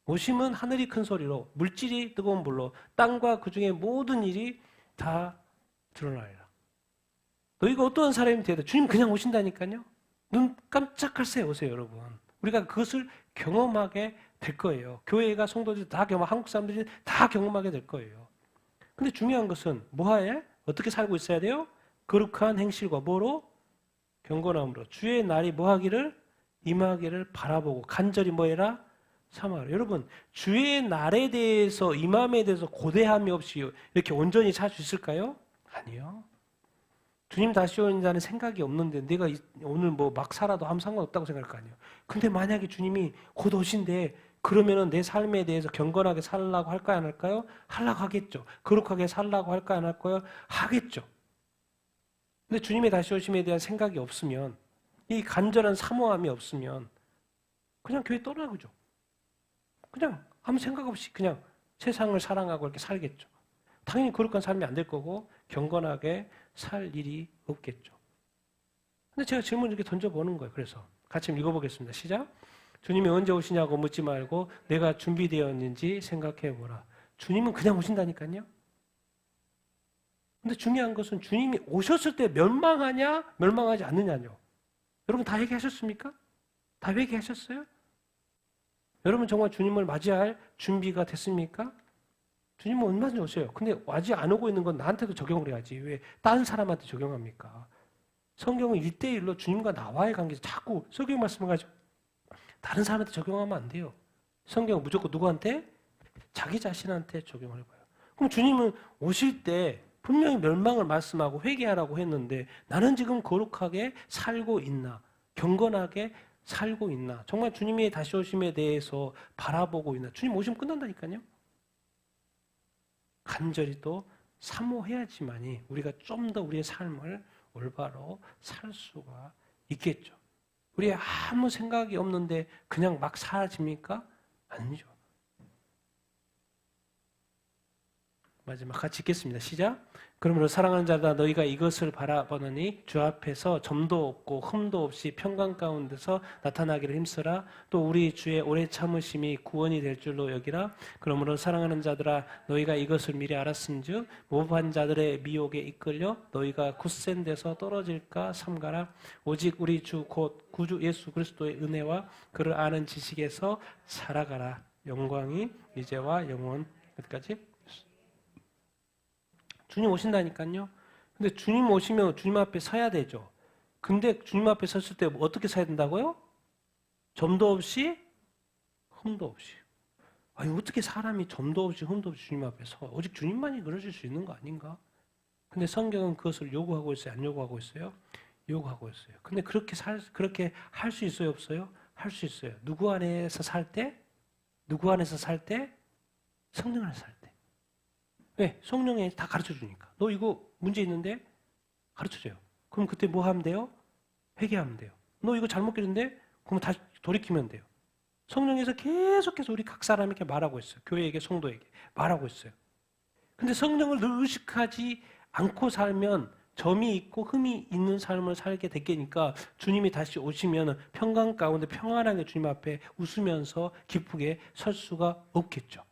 [SPEAKER 1] 오시면 하늘이 큰 소리로 물질이 뜨거운 불로 땅과 그 중에 모든 일이 다 드러나리라. 너희가 어떠한 사람이 되어도 주님 그냥 오신다니까요. 눈 깜짝할 새에 오세요. 여러분. 우리가 그것을 경험하게 될 거예요. 교회가 성도들이 다 한국 사람들이 다 경험하게 될 거예요. 근데 중요한 것은 뭐하에? 어떻게 살고 있어야 돼요? 거룩한 행실과 뭐로? 경건함으로. 주의 날이 뭐하기를? 임하기를 바라보고 간절히 뭐해라? 사모하라. 여러분 주의 날에 대해서 임함에 대해서 고대함이 없이 이렇게 온전히 살 수 있을까요? 아니요. 주님 다시 오는다는 생각이 없는데 내가 오늘 뭐 막 살아도 아무 상관없다고 생각할 거 아니에요. 근데 만약에 주님이 곧 오신대 그러면은 내 삶에 대해서 경건하게 살라고 할까요? 안 할까요? 하려고 하겠죠. 거룩하게 살라고 할까요? 안 할까요? 하겠죠. 근데 주님의 다시 오심에 대한 생각이 없으면 이 간절한 사모함이 없으면 그냥 교회 떠나고죠. 그냥 아무 생각 없이 그냥 세상을 사랑하고 이렇게 살겠죠. 당연히 거룩한 삶이 안 될 거고 경건하게 살 일이 없겠죠. 근데 제가 질문을 이렇게 던져보는 거예요. 그래서 같이 읽어보겠습니다. 시작. 주님이 언제 오시냐고 묻지 말고 내가 준비되었는지 생각해보라. 주님은 그냥 오신다니까요. 근데 중요한 것은 주님이 오셨을 때 멸망하냐 멸망하지 않느냐요. 여러분 다 회개하셨습니까? 다 회개하셨어요? 여러분 정말 주님을 맞이할 준비가 됐습니까? 주님은 얼마든지 오세요. 근데 아직 안 오고 있는 건 나한테도 적용을 해야지. 왜 다른 사람한테 적용합니까? 성경은 1대1로 주님과 나와의 관계에서 자꾸 성경 말씀을 가지고 다른 사람한테 적용하면 안 돼요. 성경은 무조건 누구한테? 자기 자신한테 적용을 해봐요. 그럼 주님은 오실 때 분명히 멸망을 말씀하고 회개하라고 했는데 나는 지금 거룩하게 살고 있나? 경건하게 살고 있나? 정말 주님의 다시 오심에 대해서 바라보고 있나? 주님 오시면 끝난다니까요. 간절히 또 사모해야지만이 우리가 좀 더 우리의 삶을 올바로 살 수가 있겠죠. 우리 아무 생각이 없는데 그냥 막 사라집니까? 아니죠. 마지막 같이 읽겠습니다. 시작. 그러므로 사랑하는 자들아 너희가 이것을 바라보느니 주 앞에서 점도 없고 흠도 없이 평강 가운데서 나타나기를 힘쓰라. 또 우리 주의 오래 참으심이 구원이 될 줄로 여기라. 그러므로 사랑하는 자들아 너희가 이것을 미리 알았은즉 모범한 자들의 미혹에 이끌려 너희가 굳센 데서 떨어질까 삼가라. 오직 우리 주 곧 구주 예수 그리스도의 은혜와 그를 아는 지식에서 살아가라. 영광이 이제와 영원 끝까지. 주님 오신다니까요. 근데 주님 오시면 주님 앞에 서야 되죠. 근데 주님 앞에 섰을 때 어떻게 서야 된다고요? 점도 없이 흠도 없이. 아니 어떻게 사람이 점도 없이 흠도 없이 주님 앞에 서? 오직 주님만이 그러실 수 있는 거 아닌가? 근데 성경은 그것을 요구하고 있어요? 안 요구하고 있어요? 요구하고 있어요. 근데 그렇게 할 수 있어요? 없어요? 할 수 있어요. 누구 안에서 살 때? 누구 안에서 살 때? 성령 안에서 살 때. 왜? 성령이 다 가르쳐 주니까. 너 이거 문제 있는데? 가르쳐 줘요. 그럼 그때 뭐 하면 돼요? 회개하면 돼요. 너 이거 잘못 기는데? 그럼 다시 돌이키면 돼요. 성령에서 계속해서 우리 각 사람에게 말하고 있어요. 교회에게, 성도에게 말하고 있어요. 근데 성령을 늘 의식하지 않고 살면 점이 있고 흠이 있는 삶을 살게 되니까 주님이 다시 오시면 평강 가운데 평안하게 주님 앞에 웃으면서 기쁘게 설 수가 없겠죠.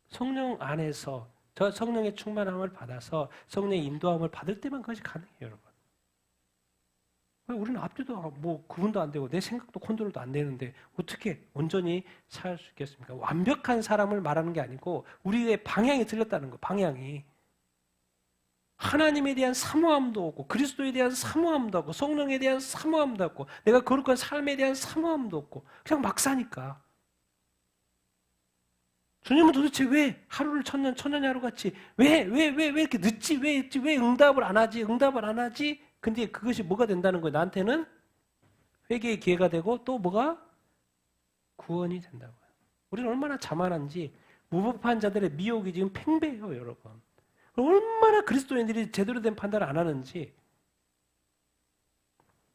[SPEAKER 1] 성령 안에서 저 성령의 충만함을 받아서 성령의 인도함을 받을 때만 그것이 가능해요, 여러분. 우리는 앞뒤도 뭐 구분도 안 되고 내 생각도 컨트롤도 안 되는데 어떻게 온전히 살 수 있겠습니까? 완벽한 사람을 말하는 게 아니고 우리의 방향이 틀렸다는 거, 방향이. 하나님에 대한 사모함도 없고 그리스도에 대한 사모함도 없고 성령에 대한 사모함도 없고 내가 거룩한 삶에 대한 사모함도 없고 그냥 막 사니까. 주님은 도대체 왜 하루를 천년이 하루같이 왜 이렇게 늦지? 왜 응답을 안 하지? 근데 그것이 뭐가 된다는 거예요? 나한테는 회개의 기회가 되고 또 뭐가? 구원이 된다고요. 우리는 얼마나 자만한지 무법한 자들의 미혹이 지금 팽배해요, 여러분. 얼마나 그리스도인들이 제대로 된 판단을 안 하는지.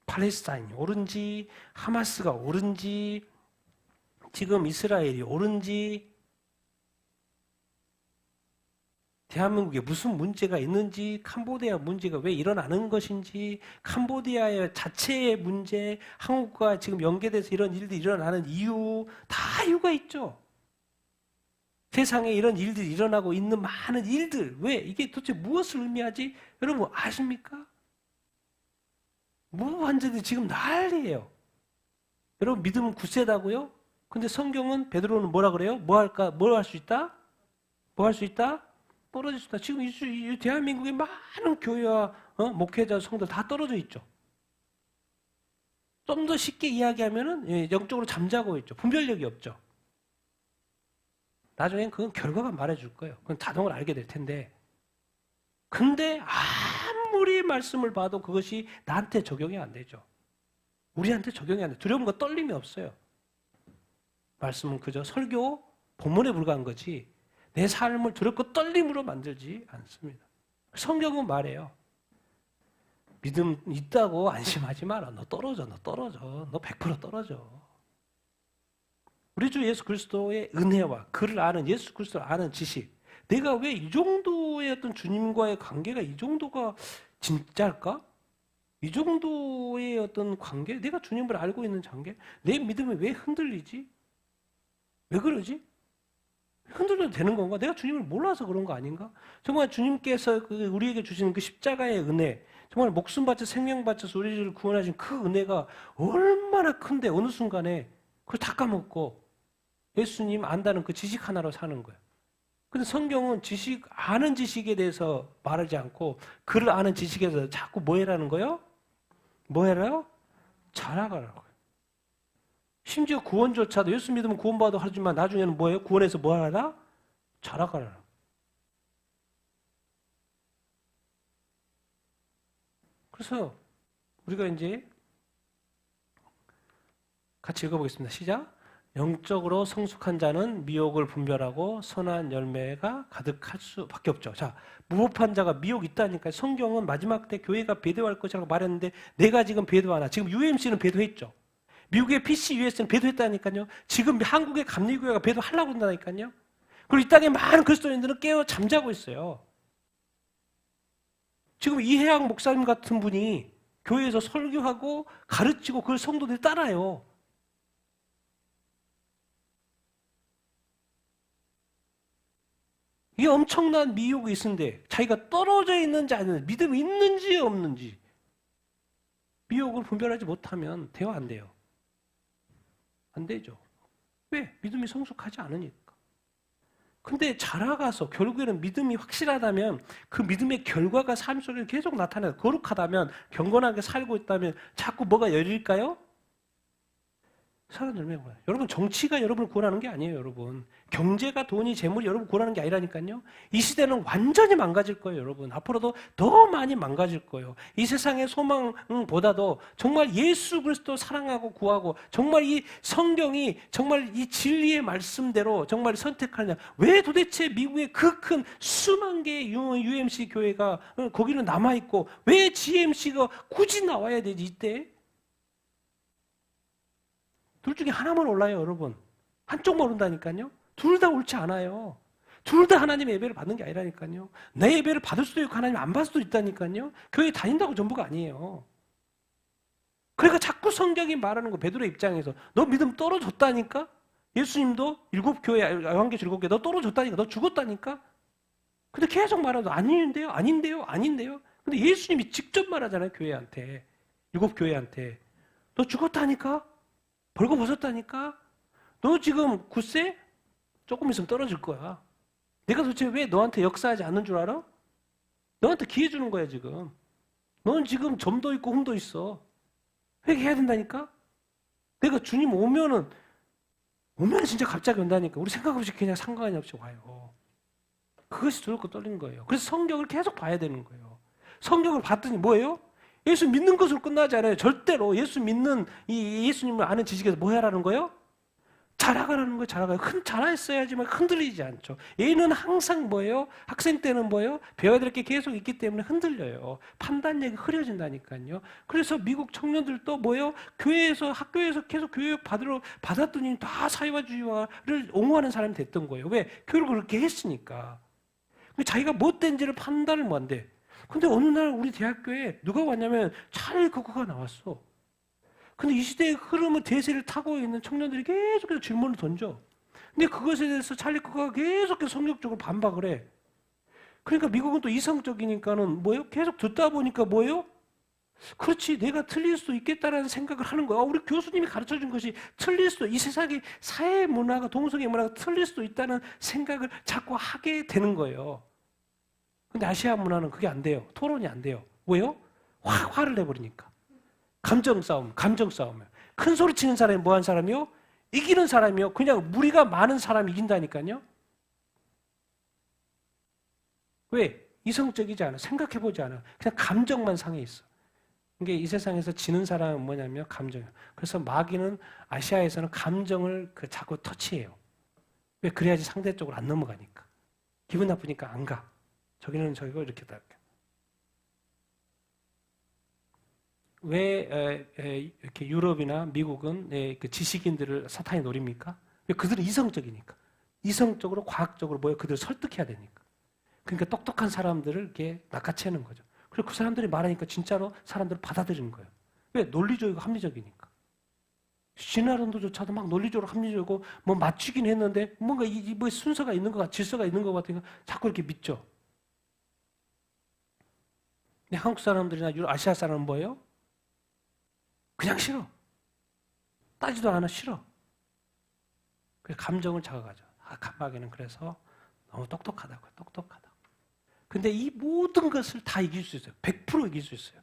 [SPEAKER 1] 팔레스타인이 옳은지 하마스가 옳은지 지금 이스라엘이 옳은지 대한민국에 무슨 문제가 있는지, 캄보디아 문제가 왜 일어나는 것인지, 캄보디아의 자체의 문제, 한국과 지금 연계돼서 이런 일들이 일어나는 이유, 다 이유가 있죠. 세상에 이런 일들이 일어나고 있는 많은 일들, 왜? 이게 도대체 무엇을 의미하지? 여러분 아십니까? 무한자들이 지금 난리예요. 여러분 믿음은 굳세다고요? 근데 성경은 베드로는 뭐라 그래요? 뭐 할까? 뭘 할 수 있다? 뭐 할 수 있다? 떨어질 수 있다. 지금 이 대한민국의 많은 교회와 목회자, 성도 다 떨어져 있죠. 좀 더 쉽게 이야기하면은 영적으로 잠자고 있죠. 분별력이 없죠. 나중엔 그건 결과가 말해줄 거예요. 그건 자동으로 알게 될 텐데. 근데 아무리 말씀을 봐도 그것이 나한테 적용이 안 되죠. 우리한테 적용이 안 돼. 두려움과 떨림이 없어요. 말씀은 그저 설교, 본문에 불과한 거지 내 삶을 두렵고 떨림으로 만들지 않습니다. 성경은 말해요. 믿음 있다고 안심하지 마라. 너 떨어져. 너 100% 떨어져. 우리 주 예수 그리스도의 은혜와 그를 아는 예수 그리스도를 아는 지식. 내가 왜 이 정도의 어떤 주님과의 관계가 이 정도가 진짜일까? 이 정도의 어떤 관계? 내가 주님을 알고 있는 관계? 내 믿음이 왜 흔들리지? 왜 그러지? 흔들려도 되는 건가? 내가 주님을 몰라서 그런 거 아닌가? 정말 주님께서 우리에게 주시는 그 십자가의 은혜, 정말 목숨 바쳐 생명 바쳐서 우리를 구원하신 그 은혜가 얼마나 큰데 어느 순간에 그걸 다 까먹고 예수님 안다는 그 지식 하나로 사는 거예요. 근데 성경은 아는 지식에 대해서 말하지 않고 그를 아는 지식에 대해서 자꾸 뭐 해라는 거예요? 뭐 해라요? 자라가라고요. 심지어 구원조차도 예수 믿으면 구원받아 하지만 나중에는 뭐예요? 구원해서 뭐 하라? 자라가라. 그래서 우리가 이제 같이 읽어보겠습니다. 시작. 영적으로 성숙한 자는 미혹을 분별하고 선한 열매가 가득할 수밖에 없죠. 자, 무법한 자가 미혹 있다니까요. 성경은 마지막 때 교회가 배도할 것이라고 말했는데 내가 지금 배도하나? 지금 UMC는 배도했죠. 미국의 PCUS는 배도했다니까요. 지금 한국의 감리교회가 배도하려고 한다니까요. 그리고 이 땅에 많은 그리스도인들은 깨어 잠자고 있어요. 지금 이해학 목사님 같은 분이 교회에서 설교하고 가르치고 그걸 성도들이 따라요. 이게 엄청난 미혹이 있는데 자기가 떨어져 있는지 아닌지 믿음이 있는지 없는지 미혹을 분별하지 못하면 대화 안 돼요. 안 되죠. 왜? 믿음이 성숙하지 않으니까. 근데 자라가서 결국에는 믿음이 확실하다면 그 믿음의 결과가 삶 속에 계속 나타나요. 거룩하다면, 경건하게 살고 있다면 자꾸 뭐가 열릴까요? 선한 열매가 뭐예요? 여러분, 정치가 여러분을 구원하는 게 아니에요, 여러분. 경제가, 돈이, 재물이 여러분을 구원하는 게 아니라니까요. 이 시대는 완전히 망가질 거예요, 여러분. 앞으로도 더 많이 망가질 거예요. 이 세상의 소망보다도 정말 예수 그리스도 사랑하고 구하고 정말 이 성경이 정말 이 진리의 말씀대로 정말 선택하느냐. 왜 도대체 미국의 그 큰 수만 개의 UMC 교회가 거기는 남아있고 왜 GMC가 굳이 나와야 되지, 이때? 둘 중에 하나만 올라요, 여러분. 한쪽만 오른다니까요. 둘 다 옳지 않아요. 둘 다 하나님의 예배를 받는 게 아니라니까요. 내 예배를 받을 수도 있고 하나님 안 받을 수도 있다니까요. 교회 다닌다고 전부가 아니에요. 그러니까 자꾸 성경이 말하는 거, 베드로의 입장에서 너 믿음 떨어졌다니까? 예수님도 7교회, 요한계시록 7개 너 떨어졌다니까? 너 죽었다니까? 근데 계속 말하도 아닌데요, 아닌데요, 아닌데요. 근데 예수님이 직접 말하잖아요, 교회한테. 7교회한테. 너 죽었다니까? 벌거벗었다니까? 너 지금 굳세? 조금 있으면 떨어질 거야. 내가 도대체 왜 너한테 역사하지 않는 줄 알아? 너한테 기회 주는 거야, 지금. 너는 지금 점도 있고 흠도 있어. 회개해야 된다니까? 내가 주님 오면 진짜 갑자기 온다니까. 우리 생각 없이 그냥 상관이 없이 와요. 그것이 두렵고 떨리는 거예요. 그래서 성경을 계속 봐야 되는 거예요. 성경을 봤더니 뭐예요? 예수 믿는 것으로 끝나지 않아요. 절대로 예수 믿는 이 예수님을 아는 지식에서 뭐 해라는 거예요? 자라가라는 거예요. 자라가요. 자라했어야지만 흔들리지 않죠. 얘는 항상 뭐예요? 학생 때는 뭐예요? 배워야 될 게 계속 있기 때문에 흔들려요. 판단력이 흐려진다니까요. 그래서 미국 청년들도 뭐예요? 교회에서 학교에서 계속 교육 받았더니 다 사회주의화를 옹호하는 사람이 됐던 거예요. 왜? 교육을 그렇게 했으니까. 자기가 못된지를 판단을 못한대. 근데 어느 날 우리 대학교에 누가 왔냐면 찰리 쿠커가 나왔어. 근데 이 시대의 흐름은 대세를 타고 있는 청년들이 계속해서 질문을 던져. 근데 그것에 대해서 찰리 쿠커가 계속해서 성격적으로 반박을 해. 그러니까 미국은 또 이성적이니까는 뭐예요? 계속 듣다 보니까 뭐예요? 그렇지, 내가 틀릴 수도 있겠다라는 생각을 하는 거야. 우리 교수님이 가르쳐준 것이 틀릴 수도, 이 세상의 사회 문화가, 동성애 문화가 틀릴 수도 있다는 생각을 자꾸 하게 되는 거예요. 근데 아시아 문화는 그게 안 돼요. 토론이 안 돼요. 왜요? 화를 내버리니까. 감정 싸움. 큰 소리 치는 사람이 뭐 한 사람이요? 이기는 사람이요. 그냥 무리가 많은 사람이 이긴다니까요. 왜? 이성적이지 않아. 생각해보지 않아. 그냥 감정만 상해 있어. 이게 이 세상에서 지는 사람은 뭐냐면 감정이에요. 그래서 마귀는 아시아에서는 감정을 자꾸 터치해요. 왜? 그래야지 상대적으로 안 넘어가니까. 기분 나쁘니까 안 가. 저기는 저기고 이렇게 다. 왜 이렇게 유럽이나 미국은 그 지식인들을 사탄이 노립니까? 왜? 그들은 이성적이니까. 이성적으로 과학적으로 뭐예요? 그들을 설득해야 되니까. 그러니까 똑똑한 사람들을 이렇게 낚아채는 거죠. 그리고 그 사람들이 말하니까 진짜로 사람들을 받아들이는 거예요. 왜? 논리적이고 합리적이니까. 진화론도조차도 막 논리적으로 합리적이고 뭐 맞추긴 했는데 뭔가 뭐 순서가 있는 것 같아, 질서가 있는 것 같으니까 자꾸 이렇게 믿죠. 근데 한국 사람들이나 아시아 사람은 뭐예요? 그냥 싫어. 따지도 않아, 싫어. 그래서 감정을 자극하죠. 마귀는 그래서 너무 똑똑하다고요. 똑똑하다. 근데 이 모든 것을 다 이길 수 있어요. 100% 이길 수 있어요.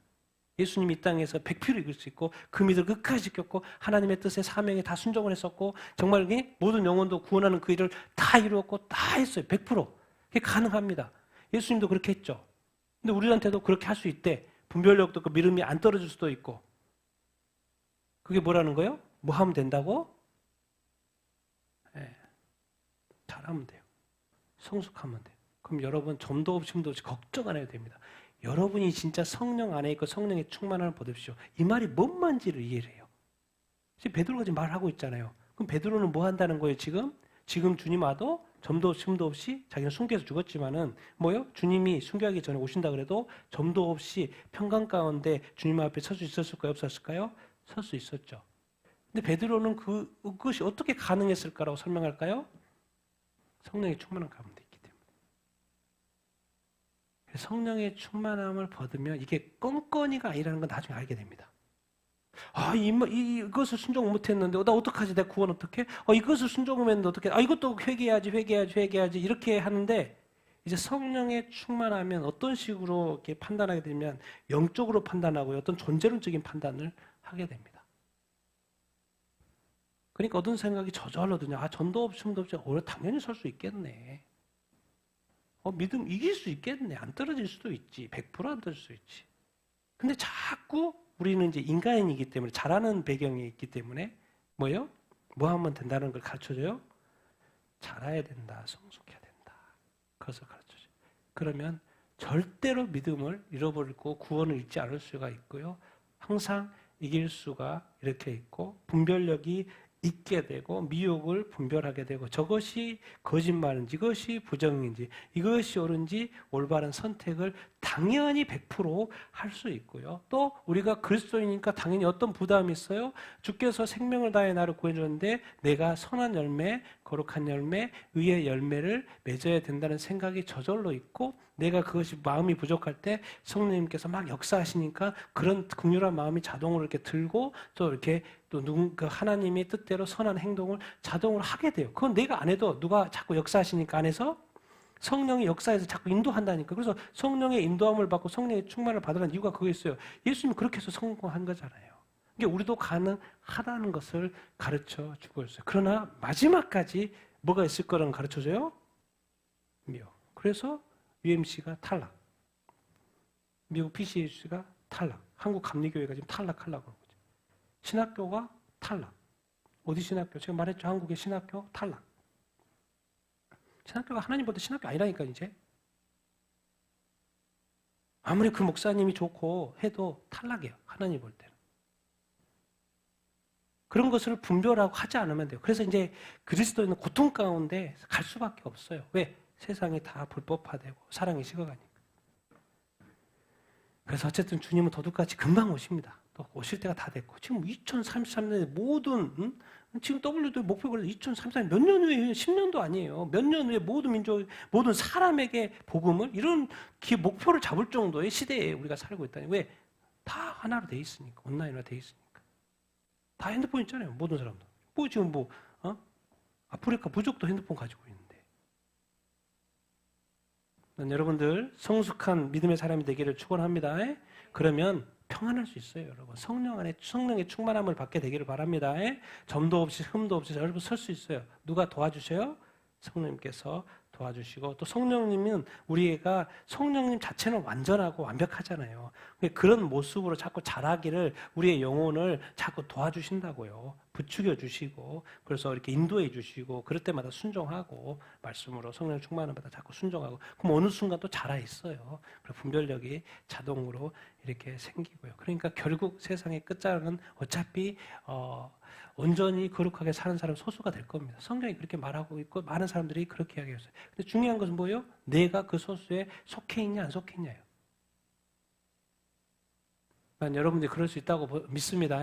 [SPEAKER 1] 예수님이 이 땅에서 100% 이길 수 있고 그 믿음을 끝까지 지켰고 하나님의 뜻에 사명에 다 순종을 했었고 정말 모든 영혼도 구원하는 그 일을 다 이루었고 다 했어요. 100%. 그게 가능합니다. 예수님도 그렇게 했죠. 근데 우리한테도 그렇게 할 수 있대. 분별력도 없고 믿음이 안 떨어질 수도 있고. 그게 뭐라는 거예요? 뭐 하면 된다고? 네. 잘하면 돼요. 성숙하면 돼요. 그럼 여러분 점도 없이 힘도 없이 걱정 안 해도 됩니다. 여러분이 진짜 성령 안에 있고 성령의 충만함을 보십시오. 이 말이 뭔 말인지를 이해를 해요. 지금 베드로가 지금 말하고 있잖아요. 그럼 베드로는 뭐 한다는 거예요 지금? 지금 주님 와도 점도 없이 힘도 없이 자기는 순교해서 죽었지만은 뭐요? 주님이 순교하기 전에 오신다 그래도 점도 없이 평강 가운데 주님 앞에 설 수 있었을까요? 없었을까요? 설 수 있었죠. 근데 베드로는 그것이 어떻게 가능했을까라고 설명할까요? 성령의 충만함 가운데 있기 때문에. 성령의 충만함을 받으면 이게 껌껌이가 아니라는 건 나중에 알게 됩니다. 이것을 순종 못했는데 나 어떡하지? 내 구원 어떻게? 이것을 순종했는데 어떻게? 이것도 회개해야지 이렇게 하는데 이제 성령에 충만하면 어떤 식으로 이렇게 판단하게 되면 영적으로 판단하고요. 어떤 존재론적인 판단을 하게 됩니다. 그러니까 어떤 생각이 저절로 드냐? 전도 없이 힘도 없이 당연히 설 수 있겠네. 믿음 이길 수 있겠네. 안 떨어질 수도 있지. 100%안 떨어질 수 있지. 근데 자꾸 우리는 이제 인간이기 때문에 잘하는 배경이 있기 때문에 뭐예요? 뭐 하면 된다는 걸 가르쳐줘요? 잘해야 된다. 성숙해야 된다. 그것을 가르쳐줘요. 그러면 절대로 믿음을 잃어버리고 구원을 잃지 않을 수가 있고요. 항상 이길 수가 이렇게 있고 분별력이 있게 되고 미혹을 분별하게 되고 저것이 거짓말인지 이것이 부정인지 이것이 옳은지 올바른 선택을 당연히 100% 할 수 있고요. 또 우리가 그리스도이니까 당연히 어떤 부담이 있어요. 주께서 생명을 다해 나를 구해줬는데 내가 선한 열매, 거룩한 열매, 의의 열매를 맺어야 된다는 생각이 저절로 있고 내가 그것이 마음이 부족할 때 성령님께서 막 역사하시니까 그런 긍휼한 마음이 자동으로 이렇게 들고 또 이렇게 또 하나님의 뜻대로 선한 행동을 자동으로 하게 돼요. 그건 내가 안 해도 누가 자꾸 역사하시니까 안에서 성령이 역사해서 자꾸 인도한다니까. 그래서 성령의 인도함을 받고 성령의 충만을 받으라는 이유가 그거 있어요. 예수님이 그렇게 해서 성공한 거잖아요. 그러니까 우리도 가능하다는 것을 가르쳐 주고 있어요. 그러나 마지막까지 뭐가 있을 거라는 가르쳐줘요? 미혹. 그래서 UMC가 탈락. 미국 PCH가 탈락. 한국 감리교회가 지금 탈락하려고 그러고 있죠. 신학교가 탈락. 어디 신학교? 제가 말했죠. 한국의 신학교 탈락. 신학교가 하나님보다 신학교 아니라니까 이제. 아무리 그 목사님이 좋고 해도 탈락이에요. 하나님 볼 때는. 그런 것을 분별하고 하지 않으면 돼요. 그래서 이제 그리스도인은 고통 가운데 갈 수밖에 없어요. 왜? 세상이 다 불법화되고 사랑이 식어가니까. 그래서 어쨌든 주님은 도둑같이 금방 오십니다. 또 오실 때가 다 됐고 지금 2033년에 모든 지금 W도 목표가 2033년 몇 년 후에 10년도 아니에요. 몇 년 후에 모든 민족, 모든 사람에게 복음을 이런 목표를 잡을 정도의 시대에 우리가 살고 있다니. 왜? 다 하나로 돼 있으니까. 온라인으로 돼 있으니까. 다 핸드폰 있잖아요. 모든 사람들. 지금 아프리카 부족도 핸드폰 가지고 있는데. 여러분들 성숙한 믿음의 사람이 되기를 축원합니다. 그러면 평안할 수 있어요, 여러분. 성령의 충만함을 받게 되기를 바랍니다. 점도 없이 흠도 없이 여러분 설 수 있어요. 누가 도와주셔요? 성령님께서 도와주시고 또 성령님은 우리가 성령님 자체는 완전하고 완벽하잖아요. 그런 모습으로 자꾸 자라기를 우리의 영혼을 자꾸 도와주신다고요. 부추겨 주시고 그래서 이렇게 인도해 주시고 그럴 때마다 순종하고 말씀으로 성령 충만함을 받아 자꾸 순종하고 그럼 어느 순간 또 자라 있어요. 그리고 분별력이 자동으로 이렇게 생기고요. 그러니까 결국 세상의 끝자락은 어차피 온전히 거룩하게 사는 사람 소수가 될 겁니다. 성경이 그렇게 말하고 있고 많은 사람들이 그렇게 이야기했어요. 근데 중요한 것은 뭐예요? 내가 그 소수에 속해 있냐 안 속해 있냐예요. 여러분들이 그럴 수 있다고 믿습니다.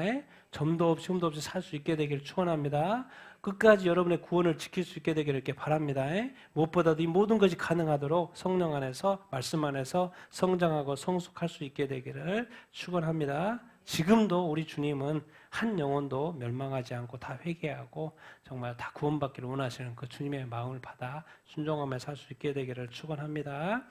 [SPEAKER 1] 점도 없이 흠도 없이 살 수 있게 되기를 축원합니다. 끝까지 여러분의 구원을 지킬 수 있게 되기를 이렇게 바랍니다. 무엇보다도 이 모든 것이 가능하도록 성령 안에서 말씀 안에서 성장하고 성숙할 수 있게 되기를 축원합니다. 지금도 우리 주님은 한 영혼도 멸망하지 않고 다 회개하고 정말 다 구원받기를 원하시는 그 주님의 마음을 받아 순종하며 살 수 있게 되기를 축원합니다.